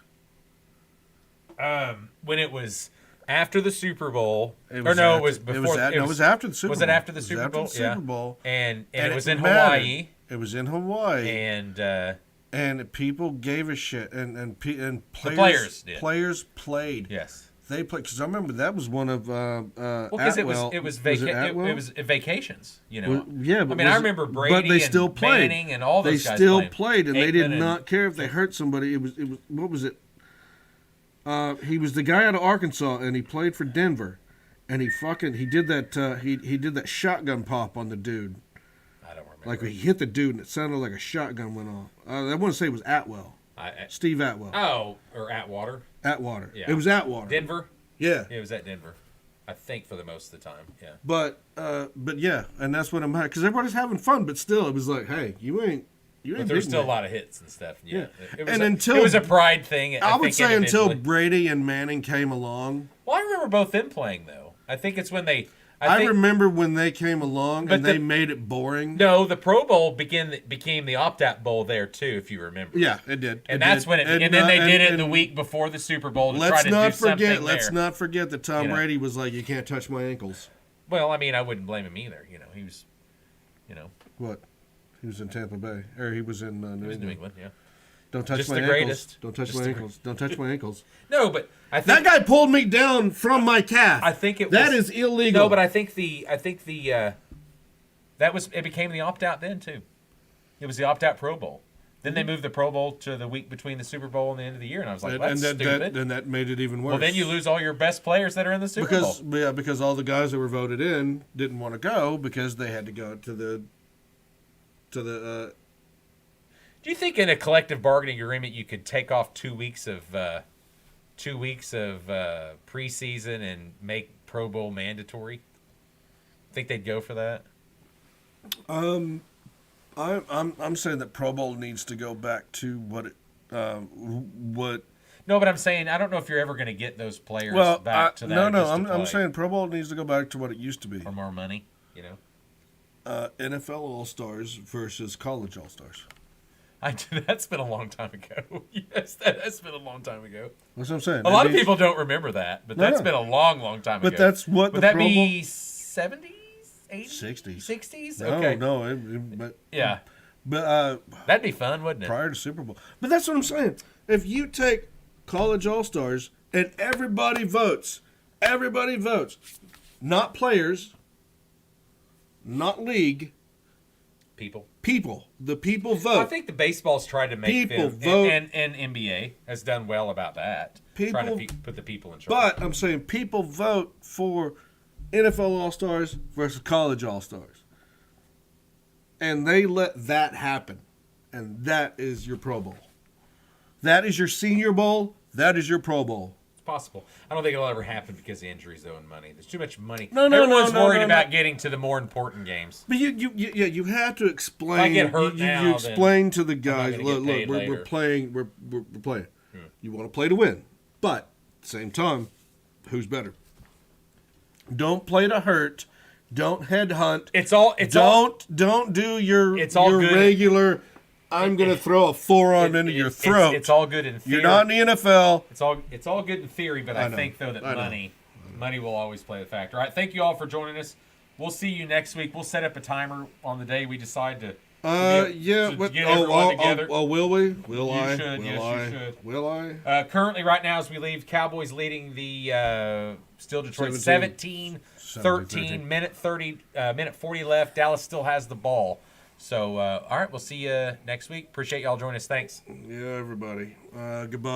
When it was after the Super Bowl, it was after the Super Bowl. Was it after the Super Bowl? Super Bowl. And it was in Hawaii. It was in Hawaii. And people gave a shit, and players played. Yes, they played because I remember that was one of because it was vacations. You know, I remember Brady but they still and played. Manning and all those guys. They still played, and they did not care if they hurt somebody. It was what was it? He was the guy out of Arkansas, and he played for Denver, and he did that he did that shotgun pop on the dude. Like he hit the dude and it sounded like a shotgun went off. I want to say it was Atwell. Steve Atwell. Oh, or Atwater. Atwater. Yeah. It was Atwater. Denver? Yeah. It was at Denver. I think for the most of the time. Yeah. But yeah, and that's what I'm at. Because everybody's having fun, but still, it was like, hey, you ain't. But there was still a lot of hits and stuff. Yeah. It was a pride thing. I would say until Brady and Manning came along. Well, I remember both them playing, though. I think it's when they... I remember when they came along and they made it boring. No, the Pro Bowl became the opt-out bowl there too, if you remember. Yeah, it did. And that's when and then they did it the week before the Super Bowl to try to do something there. Let's not forget that Tom Brady was like, "You can't touch my ankles." Well, I mean, I wouldn't blame him either. He was, What? He was in Tampa Bay, or he was in New England. Yeah. Don't touch Just my the ankles. greatest. Don't touch Just my the ankles. Don't touch my ankles. No, but I think That guy pulled me down from my calf. I think it that was, is illegal. No, but I think the it became the opt out then too. It was the opt out Pro Bowl. Then they moved the Pro Bowl to the week between the Super Bowl and the end of the year, and I was like, that's stupid. And that made it even worse. Well, then you lose all your best players that are in the Super Bowl. Because all the guys that were voted in didn't want to go because they had to go to the. Do you think in a collective bargaining agreement you could take off 2 weeks of preseason and make Pro Bowl mandatory? Think they'd go for that? I'm saying that Pro Bowl needs to go back to what. No, but I'm saying I don't know if you're ever going to get those players back to that. No. I'm saying Pro Bowl needs to go back to what it used to be. For more money, you know. NFL All-Stars versus College All-Stars. That's been a long time ago. Yes, that's been a long time ago. That's what I'm saying. A lot of people don't remember that, but that's been a long, long time ago. But that's what Would that be 70s, 80s? 60s. 60s? No, okay. no. Yeah. But that'd be fun, wouldn't it? Prior to Super Bowl. But that's what I'm saying. If you take College All-Stars and everybody votes, not players, not league, people. The people vote. Well, I think the baseball's tried to make people them, vote. and NBA has done well about that. Trying to put the people in charge. But I'm saying people vote for NFL All-Stars versus College All-Stars. And they let that happen. And that is your Pro Bowl. That is your Senior Bowl. That is your Pro Bowl. It's possible. I don't think it'll ever happen because of injuries, though, and money. There's too much money. Everyone's worried about getting to the more important games. But you have to explain. If I get hurt you explain to the guys, look, we're later. playing. We're playing. You want to play to win, but at the same time, who's better? Don't play to hurt. Don't headhunt. Don't do your regular. I'm going to throw a forearm into your throat. It's all good in theory. You're not in the NFL. It's all good in theory, but I think though that money will always play the factor. All right, thank you all for joining us. We'll see you next week. We'll set up a timer on the day we decide to. Get everyone together. Will we? Will you should. Will I? Currently, right now, as we leave, Cowboys leading the still Detroit 17-13, minute 40 left. Dallas still has the ball. So, all right, we'll see you next week. Appreciate y'all joining us. Thanks. Yeah, everybody. Goodbye.